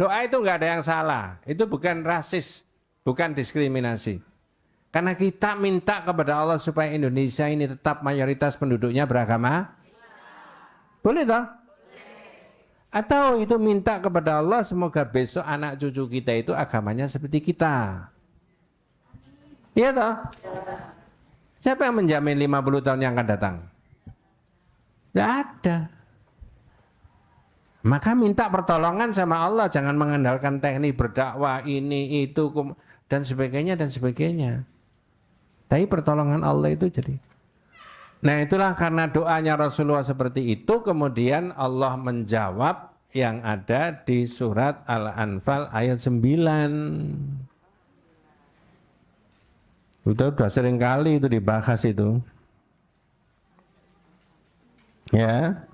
Doa itu enggak ada yang salah. Itu bukan rasis, bukan diskriminasi. Karena kita minta kepada Allah supaya Indonesia ini tetap mayoritas penduduknya beragama. Boleh toh? Atau itu minta kepada Allah semoga besok anak cucu kita itu agamanya seperti kita. Iya toh? Siapa yang menjamin 50 tahun yang akan datang? Tidak ada. Maka minta pertolongan sama Allah, jangan mengandalkan teknik berdakwah ini itu dan sebagainya dan sebagainya. Tapi pertolongan Allah itu jadi. Nah itulah karena doanya Rasulullah seperti itu, kemudian Allah menjawab yang ada di surat Al-Anfal ayat 9. Sudah sering kali itu dibahas itu. Ya.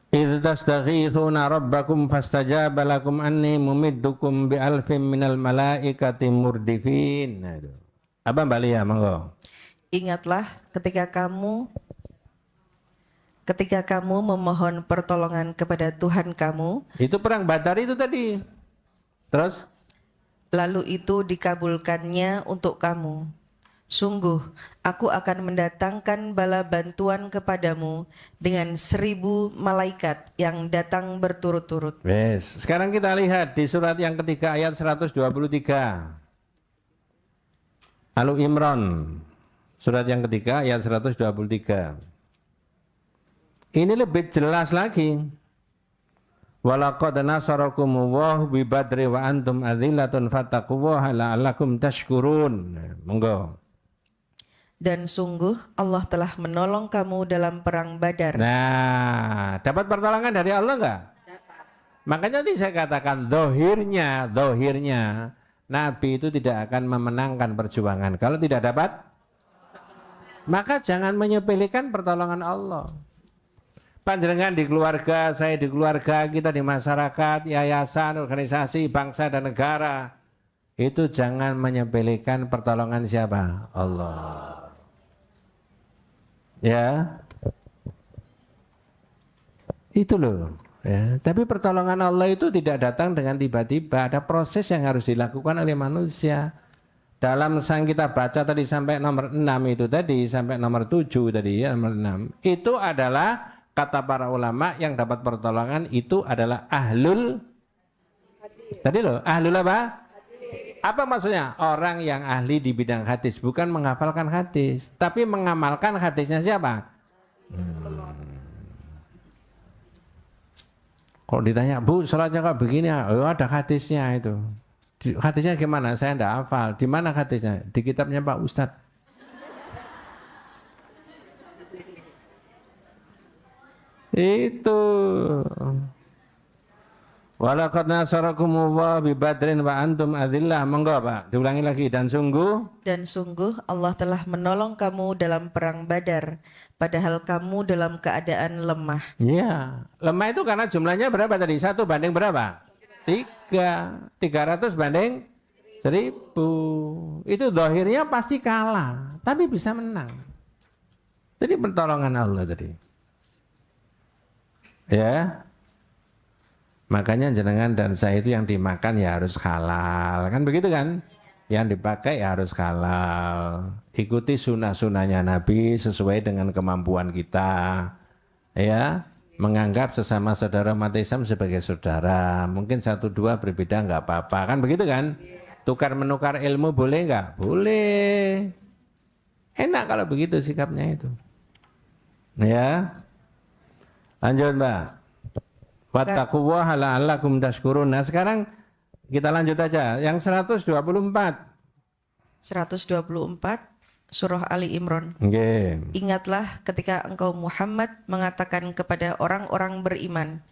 Idh tastaghithuna rabbakum fastajaba lakum anni mumiddukum bi alfin minal malaikati murdifin. Nah itu. Apa Mbak Lia, monggo. Ingatlah ketika kamu memohon pertolongan kepada Tuhan kamu. Itu perang Badar itu tadi. Terus? Lalu itu dikabulkannya untuk kamu. Sungguh, aku akan mendatangkan bala bantuan kepadamu dengan 1000 malaikat yang datang berturut-turut. Wes, sekarang kita lihat di surat yang ketiga ayat 123. Al Imran, surat yang ketiga ayat 123. Ini lebih jelas lagi. Walaqad nasarakumullahu bi badri wa antum adillatun fattaqullaha la'allakum tashkurun. Monggo. Dan sungguh Allah telah menolong kamu dalam perang Badar. Nah, dapat pertolongan dari Allah enggak? Dapat. Makanya tadi saya katakan dohirnya Nabi itu tidak akan memenangkan perjuangan kalau tidak dapat. Maka jangan menyepelekan pertolongan Allah. Panjenengan di keluarga, saya di keluarga, kita di masyarakat, yayasan, organisasi, bangsa dan negara, itu jangan menyepelekan pertolongan siapa? Allah. Ya, itu loh. Ya. Tapi pertolongan Allah itu tidak datang dengan tiba-tiba. Ada proses yang harus dilakukan oleh manusia. Dalam sang kita baca tadi sampai nomor 6 itu tadi, sampai nomor 7 tadi ya, nomor 6. Itu adalah kata para ulama yang dapat pertolongan itu adalah ahlul hadis. Tadi loh, ahlul apa? Apa maksudnya? Orang yang ahli di bidang hadis, bukan menghafalkan hadis, tapi mengamalkan hadisnya siapa? Kalau ditanya, Bu, sholatnya kok begini? Oh, ada hadisnya itu. Hadisnya gimana? Saya tidak hafal. Di mana hadisnya? Di kitabnya Pak Ustadz. Itu. Walaqad nasarakumullah bi badrin wa antum adillah. Monggo Pak, diulangi lagi. Dan sungguh Allah telah menolong kamu dalam perang Badar, padahal kamu dalam keadaan lemah. Iya, lemah itu karena jumlahnya berapa tadi? 1 banding berapa? 3. 300 banding 1000. Itu dohirnya pasti kalah, tapi bisa menang. Jadi pertolongan Allah tadi. Ya. Makanya jenengan dan saya itu yang dimakan ya harus halal, kan begitu kan? Yang dipakai ya harus halal. Ikuti sunnah-sunnahnya Nabi sesuai dengan kemampuan kita. Ya, menganggap sesama saudara umat Islam sebagai saudara. Mungkin 1-2 berbeda nggak apa-apa, kan begitu kan? Tukar menukar ilmu boleh nggak? Boleh. Enak kalau begitu sikapnya itu. Ya. Lanjut Mbak. Wattaqullaha la'allakum tashkurun. Nah sekarang kita lanjut aja. Yang 124. 124 Surah Ali Imran. Okay. Ingatlah ketika engkau Muhammad mengatakan kepada orang-orang beriman,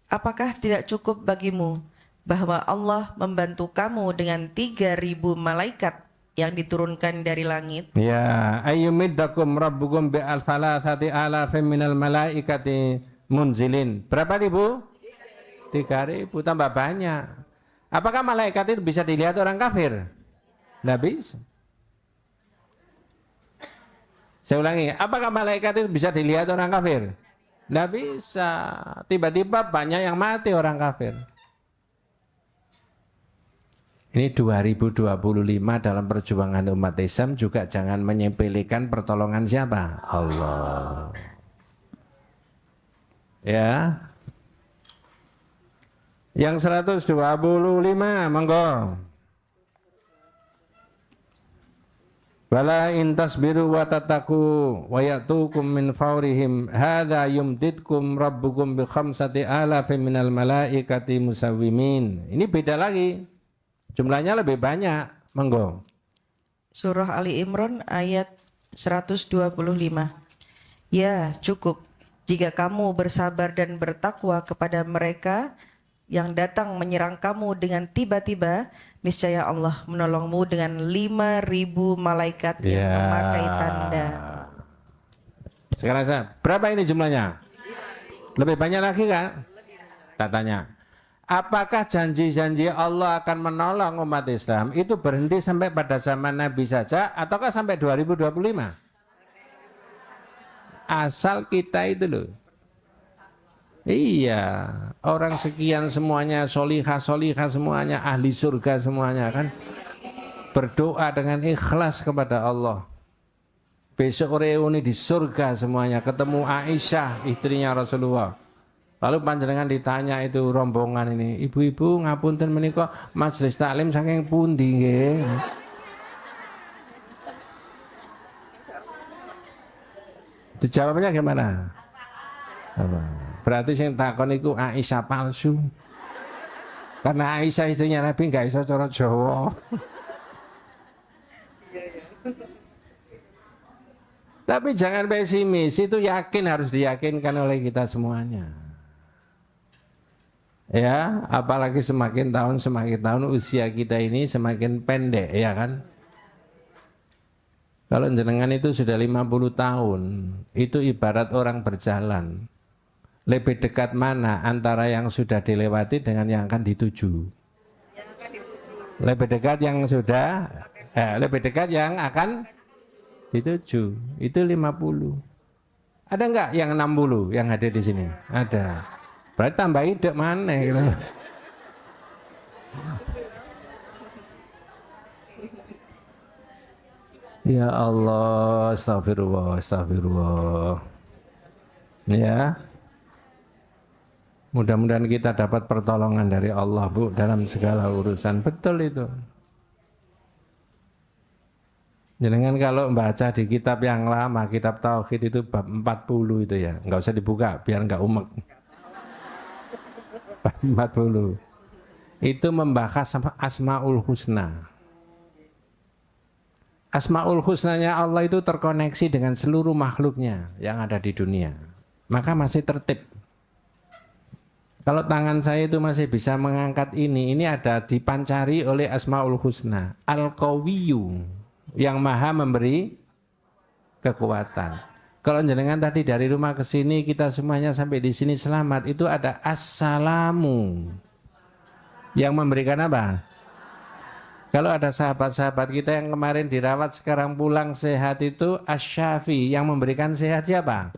apakah tidak cukup bagimu bahwa Allah membantu kamu dengan 3.000 malaikat yang diturunkan dari langit? Ya, ayyumiddakum rabbukum bi'al thalathati alafim minal malaikati munzilin. Berapa ribu? 3.000 tambah banyak. Apakah malaikat itu bisa dilihat orang kafir? Nggak bisa. Saya ulangi, apakah malaikat itu bisa dilihat orang kafir? Nggak bisa. Tiba-tiba banyak yang mati orang kafir. Ini 2025 dalam perjuangan umat Islam juga jangan menyepelekan pertolongan siapa? Allah. Ya. Yang 125 monggo. Wala in tasbiru wa tattaqu wa ya'tukum min fawrihim hadza yumdidkum rabbukum bi 5,000 minal malaikati musawwimin. Ini beda lagi. Jumlahnya lebih banyak. Monggo. Surah Ali Imran ayat 125. Ya, cukup jika kamu bersabar dan bertakwa kepada mereka yang datang menyerang kamu dengan tiba-tiba, niscaya Allah menolongmu dengan 5.000 malaikat yang memakai tanda. Sekarang berapa ini jumlahnya? Lebih banyak lagi kan? Tak tanya. Apakah janji-janji Allah akan menolong umat Islam itu berhenti sampai pada zaman Nabi saja ataukah sampai 2025? Asal kita itu loh. Iya, orang sekian semuanya solihah semuanya ahli surga semuanya kan. berdoa dengan ikhlas kepada Allah. Besok reuni di surga semuanya, ketemu Aisyah, istrinya Rasulullah. Lalu panjenengan ditanya itu rombongan ini, ibu-ibu ngapunten menika majelis taklim saking pundi nggih? Dijawabnya gimana? Apa? Berarti sing takon iku Aisyah palsu. Karena Aisyah istrinya Nabi nggak iso cara Jawa. Tapi jangan pesimis, itu yakin, harus diyakinkan oleh kita semuanya. Ya, apalagi semakin tahun usia kita ini semakin pendek, ya kan? Kalau jenengan itu sudah 50 tahun, itu ibarat orang berjalan. Lebih dekat mana antara yang sudah dilewati dengan yang akan dituju? Lebih dekat yang sudah, lebih dekat yang akan dituju. Itu 50. Ada enggak yang 60 yang hadir di sini? Ada. Berarti tambah hidup mana gitu. Ya Allah, astagfirullah, astagfirullah. Ya. Mudah-mudahan kita dapat pertolongan dari Allah, Bu, dalam segala urusan. Betul itu. Jangan kalau membaca di kitab yang lama, kitab Tauhid itu bab 40 itu ya. Enggak usah dibuka biar enggak umek. 40 itu membahas Asmaul Husna. Asmaul Husnanya Allah itu terkoneksi dengan seluruh makhluknya yang ada di dunia. Maka masih tertib. Kalau tangan saya itu masih bisa mengangkat ini ada dipancari oleh Asmaul Husna. Al-Qawiyyu, yang maha memberi kekuatan. Kalau jenengan tadi dari rumah ke sini, kita semuanya sampai di sini selamat, itu ada Assalamu yang memberikan apa? Kalau ada sahabat-sahabat kita yang kemarin dirawat sekarang pulang sehat, itu Asy-Syafi, yang memberikan sehat siapa?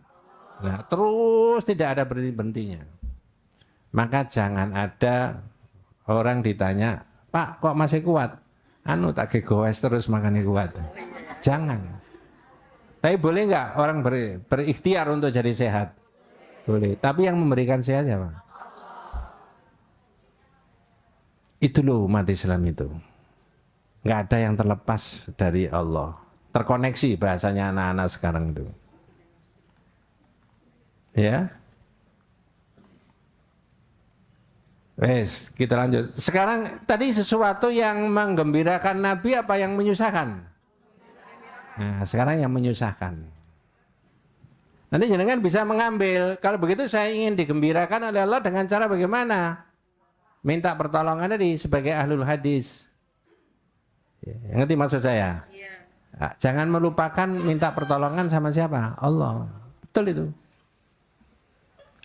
Nah, terus tidak ada berhenti-berhentinya. Maka jangan ada orang ditanya, Pak kok masih kuat? Anu tak gegoes terus makannya kuat. Jangan. Tapi boleh nggak orang berikhtiar untuk jadi sehat? Boleh. Tapi yang memberikan sehat siapa? Itu loh umat Islam itu. Nggak ada yang terlepas dari Allah. Terkoneksi bahasanya anak-anak sekarang itu. Ya. Wes, kita lanjut. Sekarang tadi sesuatu yang menggembirakan Nabi apa yang menyusahkan? Nah, sekarang yang menyusahkan. Nanti jenengan bisa mengambil. Kalau begitu saya ingin digembirakan oleh Allah dengan cara bagaimana? Minta pertolongan tadi sebagai ahlul hadis. Ya, ngerti maksud saya? Nah, jangan melupakan minta pertolongan sama siapa? Allah. Betul itu.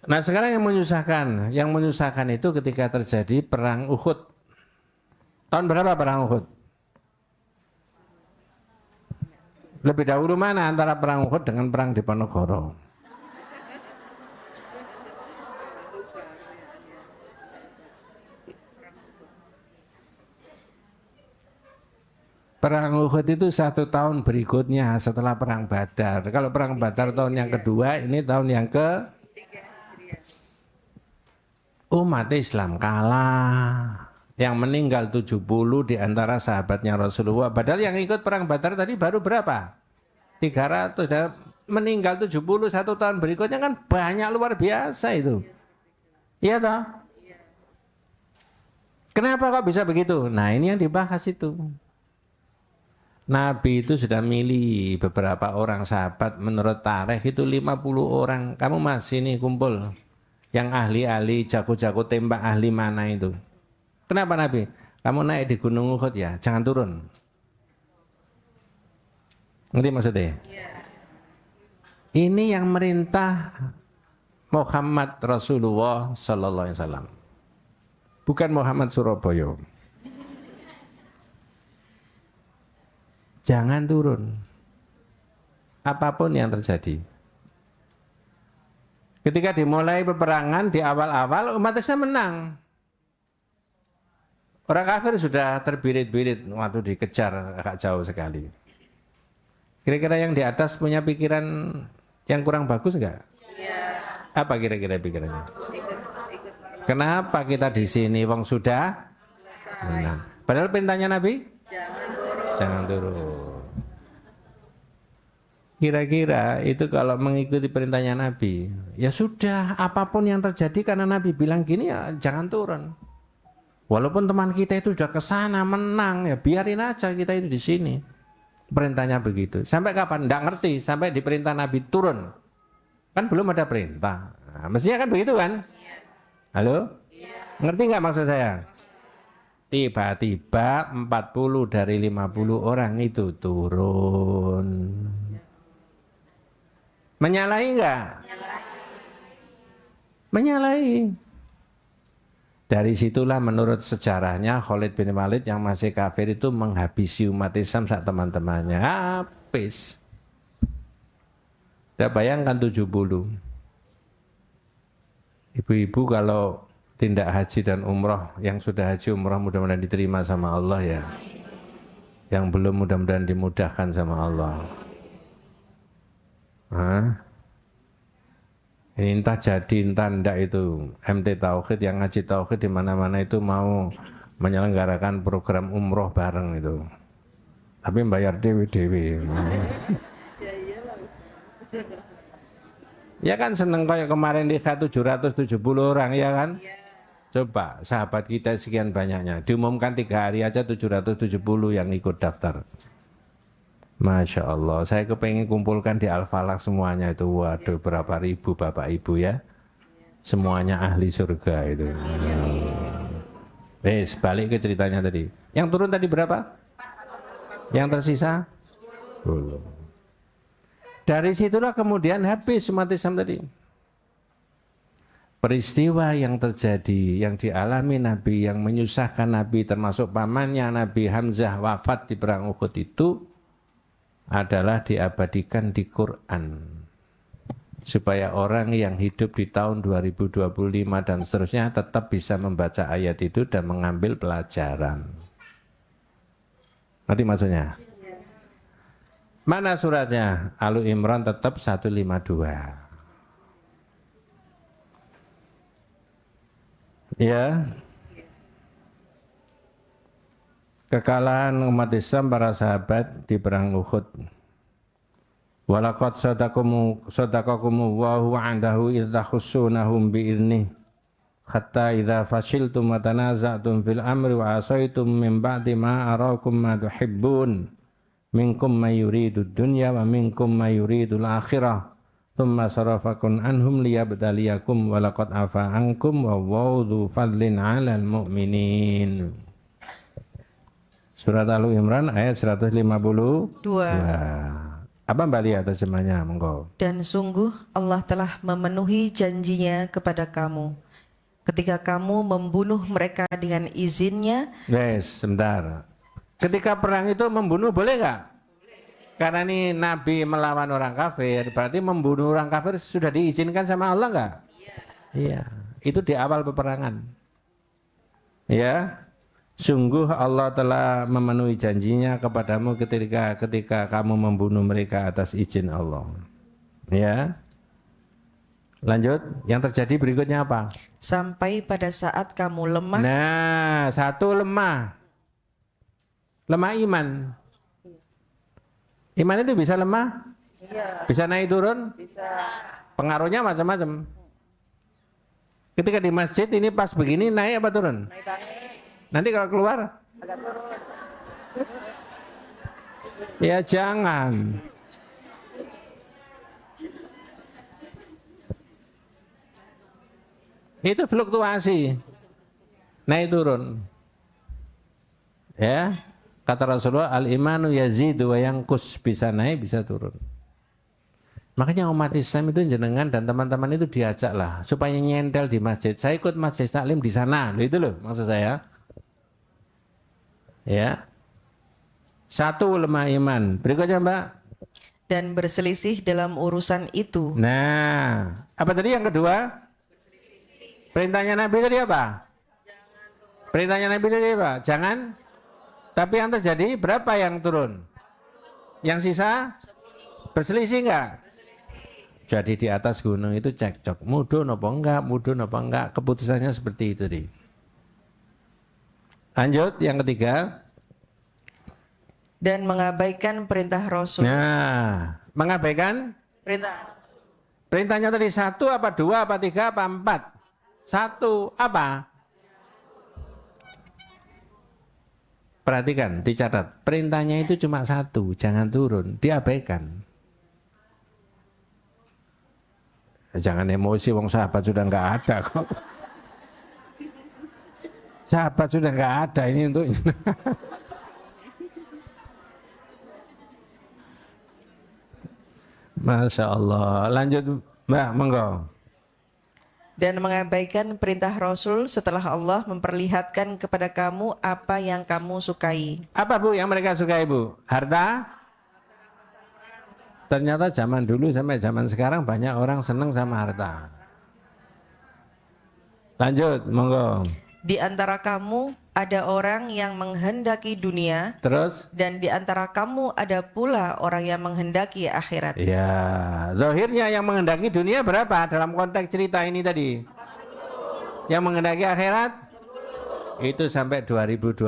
Nah sekarang yang menyusahkan itu ketika terjadi perang Uhud. Tahun berapa perang Uhud? Lebih dahulu mana antara perang Uhud dengan perang Diponegoro? Perang Uhud itu 1 tahun berikutnya setelah perang Badar. Kalau perang Badar tahun yang kedua, ini tahun yang ke umat Islam kalah. Yang meninggal 70 di antara sahabatnya Rasulullah. Padahal yang ikut perang Badar tadi baru berapa? 300. Dan meninggal 70 1 tahun berikutnya kan banyak, luar biasa itu. Iya toh? Kenapa kok bisa begitu? Nah ini yang dibahas itu. Nabi itu sudah milih beberapa orang sahabat, menurut tarikh itu 50 orang. Kamu masih nih kumpul yang ahli-ahli, jago-jago tembak ahli mana itu. Kenapa Nabi? Kamu naik di Gunung Uhud ya, jangan turun. Ngerti maksudnya? Ini yang merintah Muhammad Rasulullah Sallallahu Alaihi Wasallam, bukan Muhammad Surabaya. Jangan turun, apapun yang terjadi. Ketika dimulai peperangan di awal-awal, umat Islam menang. Orang kafir sudah terbirit-birit waktu dikejar agak jauh sekali. Kira-kira yang di atas punya pikiran yang kurang bagus enggak? Iya. Apa kira-kira pikirannya? Kenapa kita di sini wong sudah menang? Padahal perintahnya Nabi? Jangan turun. Kira-kira itu kalau mengikuti perintahnya Nabi, ya sudah, apapun yang terjadi karena Nabi bilang gini ya jangan turun. Walaupun teman kita itu sudah ke sana menang, ya biarin aja kita itu di sini. Perintahnya begitu. Sampai kapan? Nggak ngerti. Sampai di perintah Nabi turun. Kan belum ada perintah. Nah, mestinya kan begitu kan? Halo? Ngerti nggak maksud saya? Tiba-tiba 40 dari 50 orang itu turun. Menyalahi nggak? Menyalahi. Dari situlah menurut sejarahnya Khalid bin Walid yang masih kafir itu menghabisi umat Islam saat teman-temannya. Habis. Sudah bayangkan 70. Ibu-ibu kalau tindak haji dan umroh, yang sudah haji umroh mudah-mudahan diterima sama Allah ya. Yang belum mudah-mudahan dimudahkan sama Allah. Hah? Ini entah jadi entah enggak itu MT Tauhid yang ngaji Tauhid di mana-mana itu mau menyelenggarakan program umroh bareng itu. Tapi bayar dewi-dewi. Ya kan seneng kayak kemarin di 770 orang ya kan? Coba sahabat kita sekian banyaknya diumumkan 3 hari aja 770 yang ikut daftar. Masya Allah, saya kepengen kumpulkan di Al-Falaq semuanya itu. Waduh, berapa ribu Bapak Ibu ya. Semuanya ahli surga itu. Wes, balik ke ceritanya tadi. Yang turun tadi berapa? Yang tersisa? 10. Dari situlah kemudian habis umat Islam tadi. Peristiwa yang terjadi, yang dialami Nabi, yang menyusahkan Nabi, termasuk pamannya Nabi Hamzah wafat di perang Uhud itu, adalah diabadikan di Quran supaya orang yang hidup di tahun 2025 dan seterusnya tetap bisa membaca ayat itu dan mengambil pelajaran. Nanti maksudnya mana suratnya? Alu Imran tetap 152 ya. Kekalahan umat Islam para sahabat di perang Uhud. Walaqad sadaqakumu Allahu 'indahu idza khussunahum bi'idnih hatta idza fashiltum wa tanaza'tum fil amri wa asaitum min ba'di ma arakum ma tuhibbun minkum may yuridud dunya wa minkum may yuridul akhirah thumma sarafakum anhum liyabtaliyakum walaqad afa ankum wallahu dzu fadlin 'alal mu'minin. Surat Al-Imran ayat 152. Apa Mbak Lia terjemahnya? Monggo. Dan sungguh Allah telah memenuhi janjinya kepada kamu ketika kamu membunuh mereka dengan izinnya. Yes, sebentar. Ketika perang itu membunuh boleh nggak? Karena ini Nabi melawan orang kafir, berarti membunuh orang kafir sudah diizinkan sama Allah nggak? Iya. Itu di awal peperangan. Ya. Sungguh Allah telah memenuhi janjinya kepadamu ketika kamu membunuh mereka atas izin Allah. Ya. Lanjut, yang terjadi berikutnya apa? Sampai pada saat kamu lemah. Nah, satu lemah. Lemah iman. Iman itu bisa lemah? Iya. Bisa naik turun? Bisa. Pengaruhnya macam-macam. Ketika di masjid ini pas begini naik apa turun? Naik. Nanti kalau keluar agak turun. Ya jangan. Itu fluktuasi. Naik turun. Ya. Kata Rasulullah, al-imanu yazidu wa yanqus, bisa naik bisa turun. Makanya umat Islam itu jenengan dan teman-teman itu diajaklah supaya nyentel di masjid. Saya ikut masjid taklim di sana. Itu loh maksud saya. Ya. Satu, lemah iman. Berikutnya Mbak. Dan berselisih dalam urusan itu. Nah, apa tadi yang kedua? Perintahnya Nabi tadi apa? Perintahnya Nabi tadi apa? Jangan. Tapi yang terjadi berapa yang turun? Yang sisa berselisih enggak? Jadi di atas gunung itu cekcok. Mudun apa enggak? Keputusannya seperti itu deh. Lanjut yang ketiga. Dan mengabaikan perintah Rasul. Nah, mengabaikan perintahnya tadi 1 apa 2 apa 3 apa 4? 1 apa? Perhatikan, dicatat. Perintahnya itu cuma 1, jangan turun, diabaikan. Jangan emosi, wong sahabat sudah nggak ada kok. Sahabat sudah nggak ada ini untuk. Masya Allah. Lanjut, Mbak, monggo. Dan mengabaikan perintah Rasul setelah Allah memperlihatkan kepada kamu apa yang kamu sukai. Apa Bu yang mereka sukai Bu? Harta? Ternyata zaman dulu sampai zaman sekarang banyak orang senang sama harta. Lanjut, monggo. Di antara kamu ada orang yang menghendaki dunia. Terus? Dan di antara kamu ada pula orang yang menghendaki akhirat. Ya, zahirnya yang menghendaki dunia berapa dalam konteks cerita ini tadi? 40. Yang menghendaki akhirat? Itu sampai 2020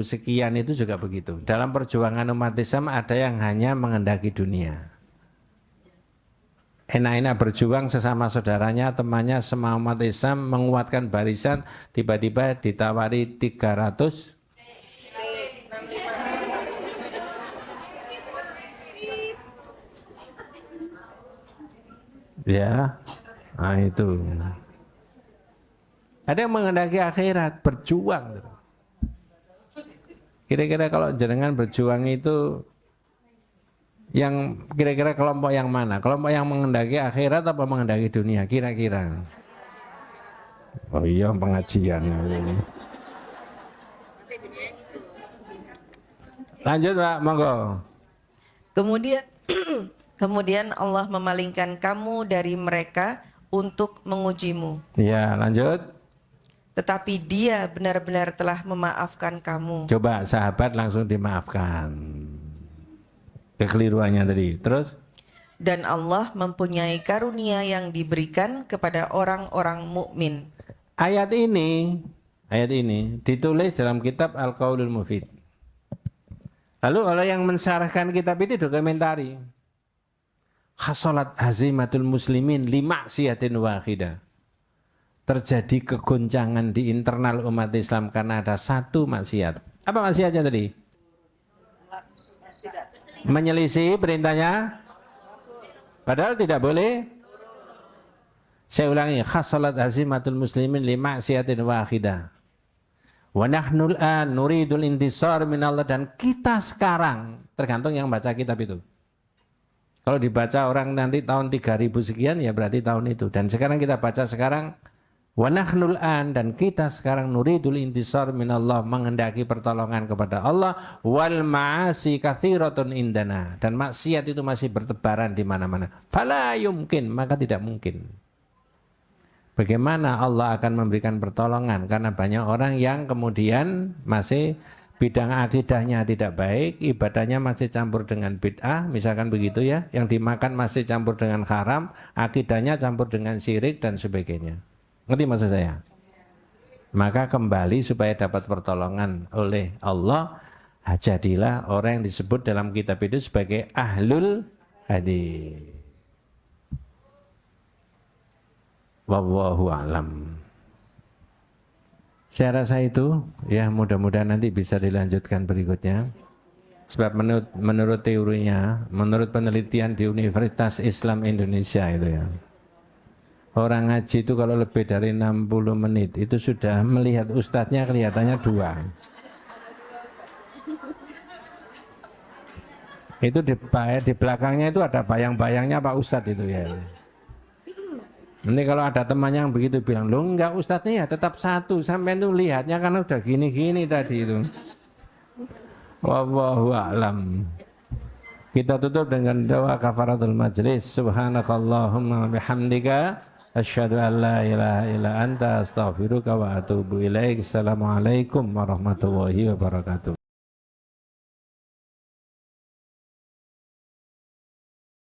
sekian itu juga begitu. Dalam perjuangan umat Islam ada yang hanya menghendaki dunia. Enak-enak berjuang sesama saudaranya, temannya, semua umat Islam menguatkan barisan, tiba-tiba ditawari 300. Ya, nah itu. Ada yang menghendaki akhirat, berjuang. Kira-kira kalau jenengan berjuang itu yang kira-kira kelompok yang mana? Kelompok yang menghendaki akhirat apa menghendaki dunia? Kira-kira. Oh iya, pengajian. Lanjut Pak, monggo. Kemudian Allah memalingkan kamu dari mereka untuk mengujimu. Ya, lanjut. Tetapi Dia benar-benar telah memaafkan kamu. Coba sahabat langsung dimaafkan kekeliruannya tadi. Terus? Dan Allah mempunyai karunia yang diberikan kepada orang-orang mukmin. Ayat ini ditulis dalam kitab Al-Qaulul Mufid. Lalu oleh yang mensyarahkan kitab itu dokumentari. Hasolat hazimatul muslimin limaksiatin wahidah. Terjadi kegoncangan di internal umat Islam karena ada satu maksiat. Apa maksiatnya tadi? Menyelisih perintahnya, padahal tidak boleh. Saya ulangi, khasalat azimatul muslimin limaksiatin wahidah. Wa nahnul an nuridul intisar minallah, dan kita sekarang, tergantung yang baca kitab itu. Kalau dibaca orang nanti tahun 3000 sekian ya berarti tahun itu. Dan sekarang kita baca sekarang wa nahnul an, dan kita sekarang nuridul intisar minallah, menghendaki pertolongan kepada Allah. Wal ma'asi katsiratun indana, dan maksiat itu masih bertebaran di mana-mana. Fala yumkin, maka tidak mungkin. Bagaimana Allah akan memberikan pertolongan? Karena banyak orang yang kemudian masih bidang akidahnya tidak baik, ibadahnya masih campur dengan bid'ah, misalkan begitu ya, yang dimakan masih campur dengan haram, akidahnya campur dengan syirik dan sebagainya. Ngerti maksud saya? Maka kembali supaya dapat pertolongan oleh Allah, jadilah orang yang disebut dalam kitab itu sebagai ahlul hadis. Wallahu a'lam. Saya rasa itu ya, mudah-mudahan nanti bisa dilanjutkan berikutnya. Sebab menurut teorinya, menurut penelitian di Universitas Islam Indonesia itu ya, orang ngaji itu kalau lebih dari 60 menit itu sudah melihat ustadznya kelihatannya 2. Itu di belakangnya itu ada bayang-bayangnya Pak Ustadz itu ya. Nanti kalau ada temannya yang begitu bilang, loh enggak ustadznya ya tetap 1, sampai itu lihatnya kan udah gini-gini tadi itu. Wallahu a'lam. Kita tutup dengan doa kafaratul majlis. Subhanakallahumma bihamdika Asyhadu an la ilaha illa anta astaghfiruka wa atubu ilaik. Assalamualaikum warahmatullahi wabarakatuh.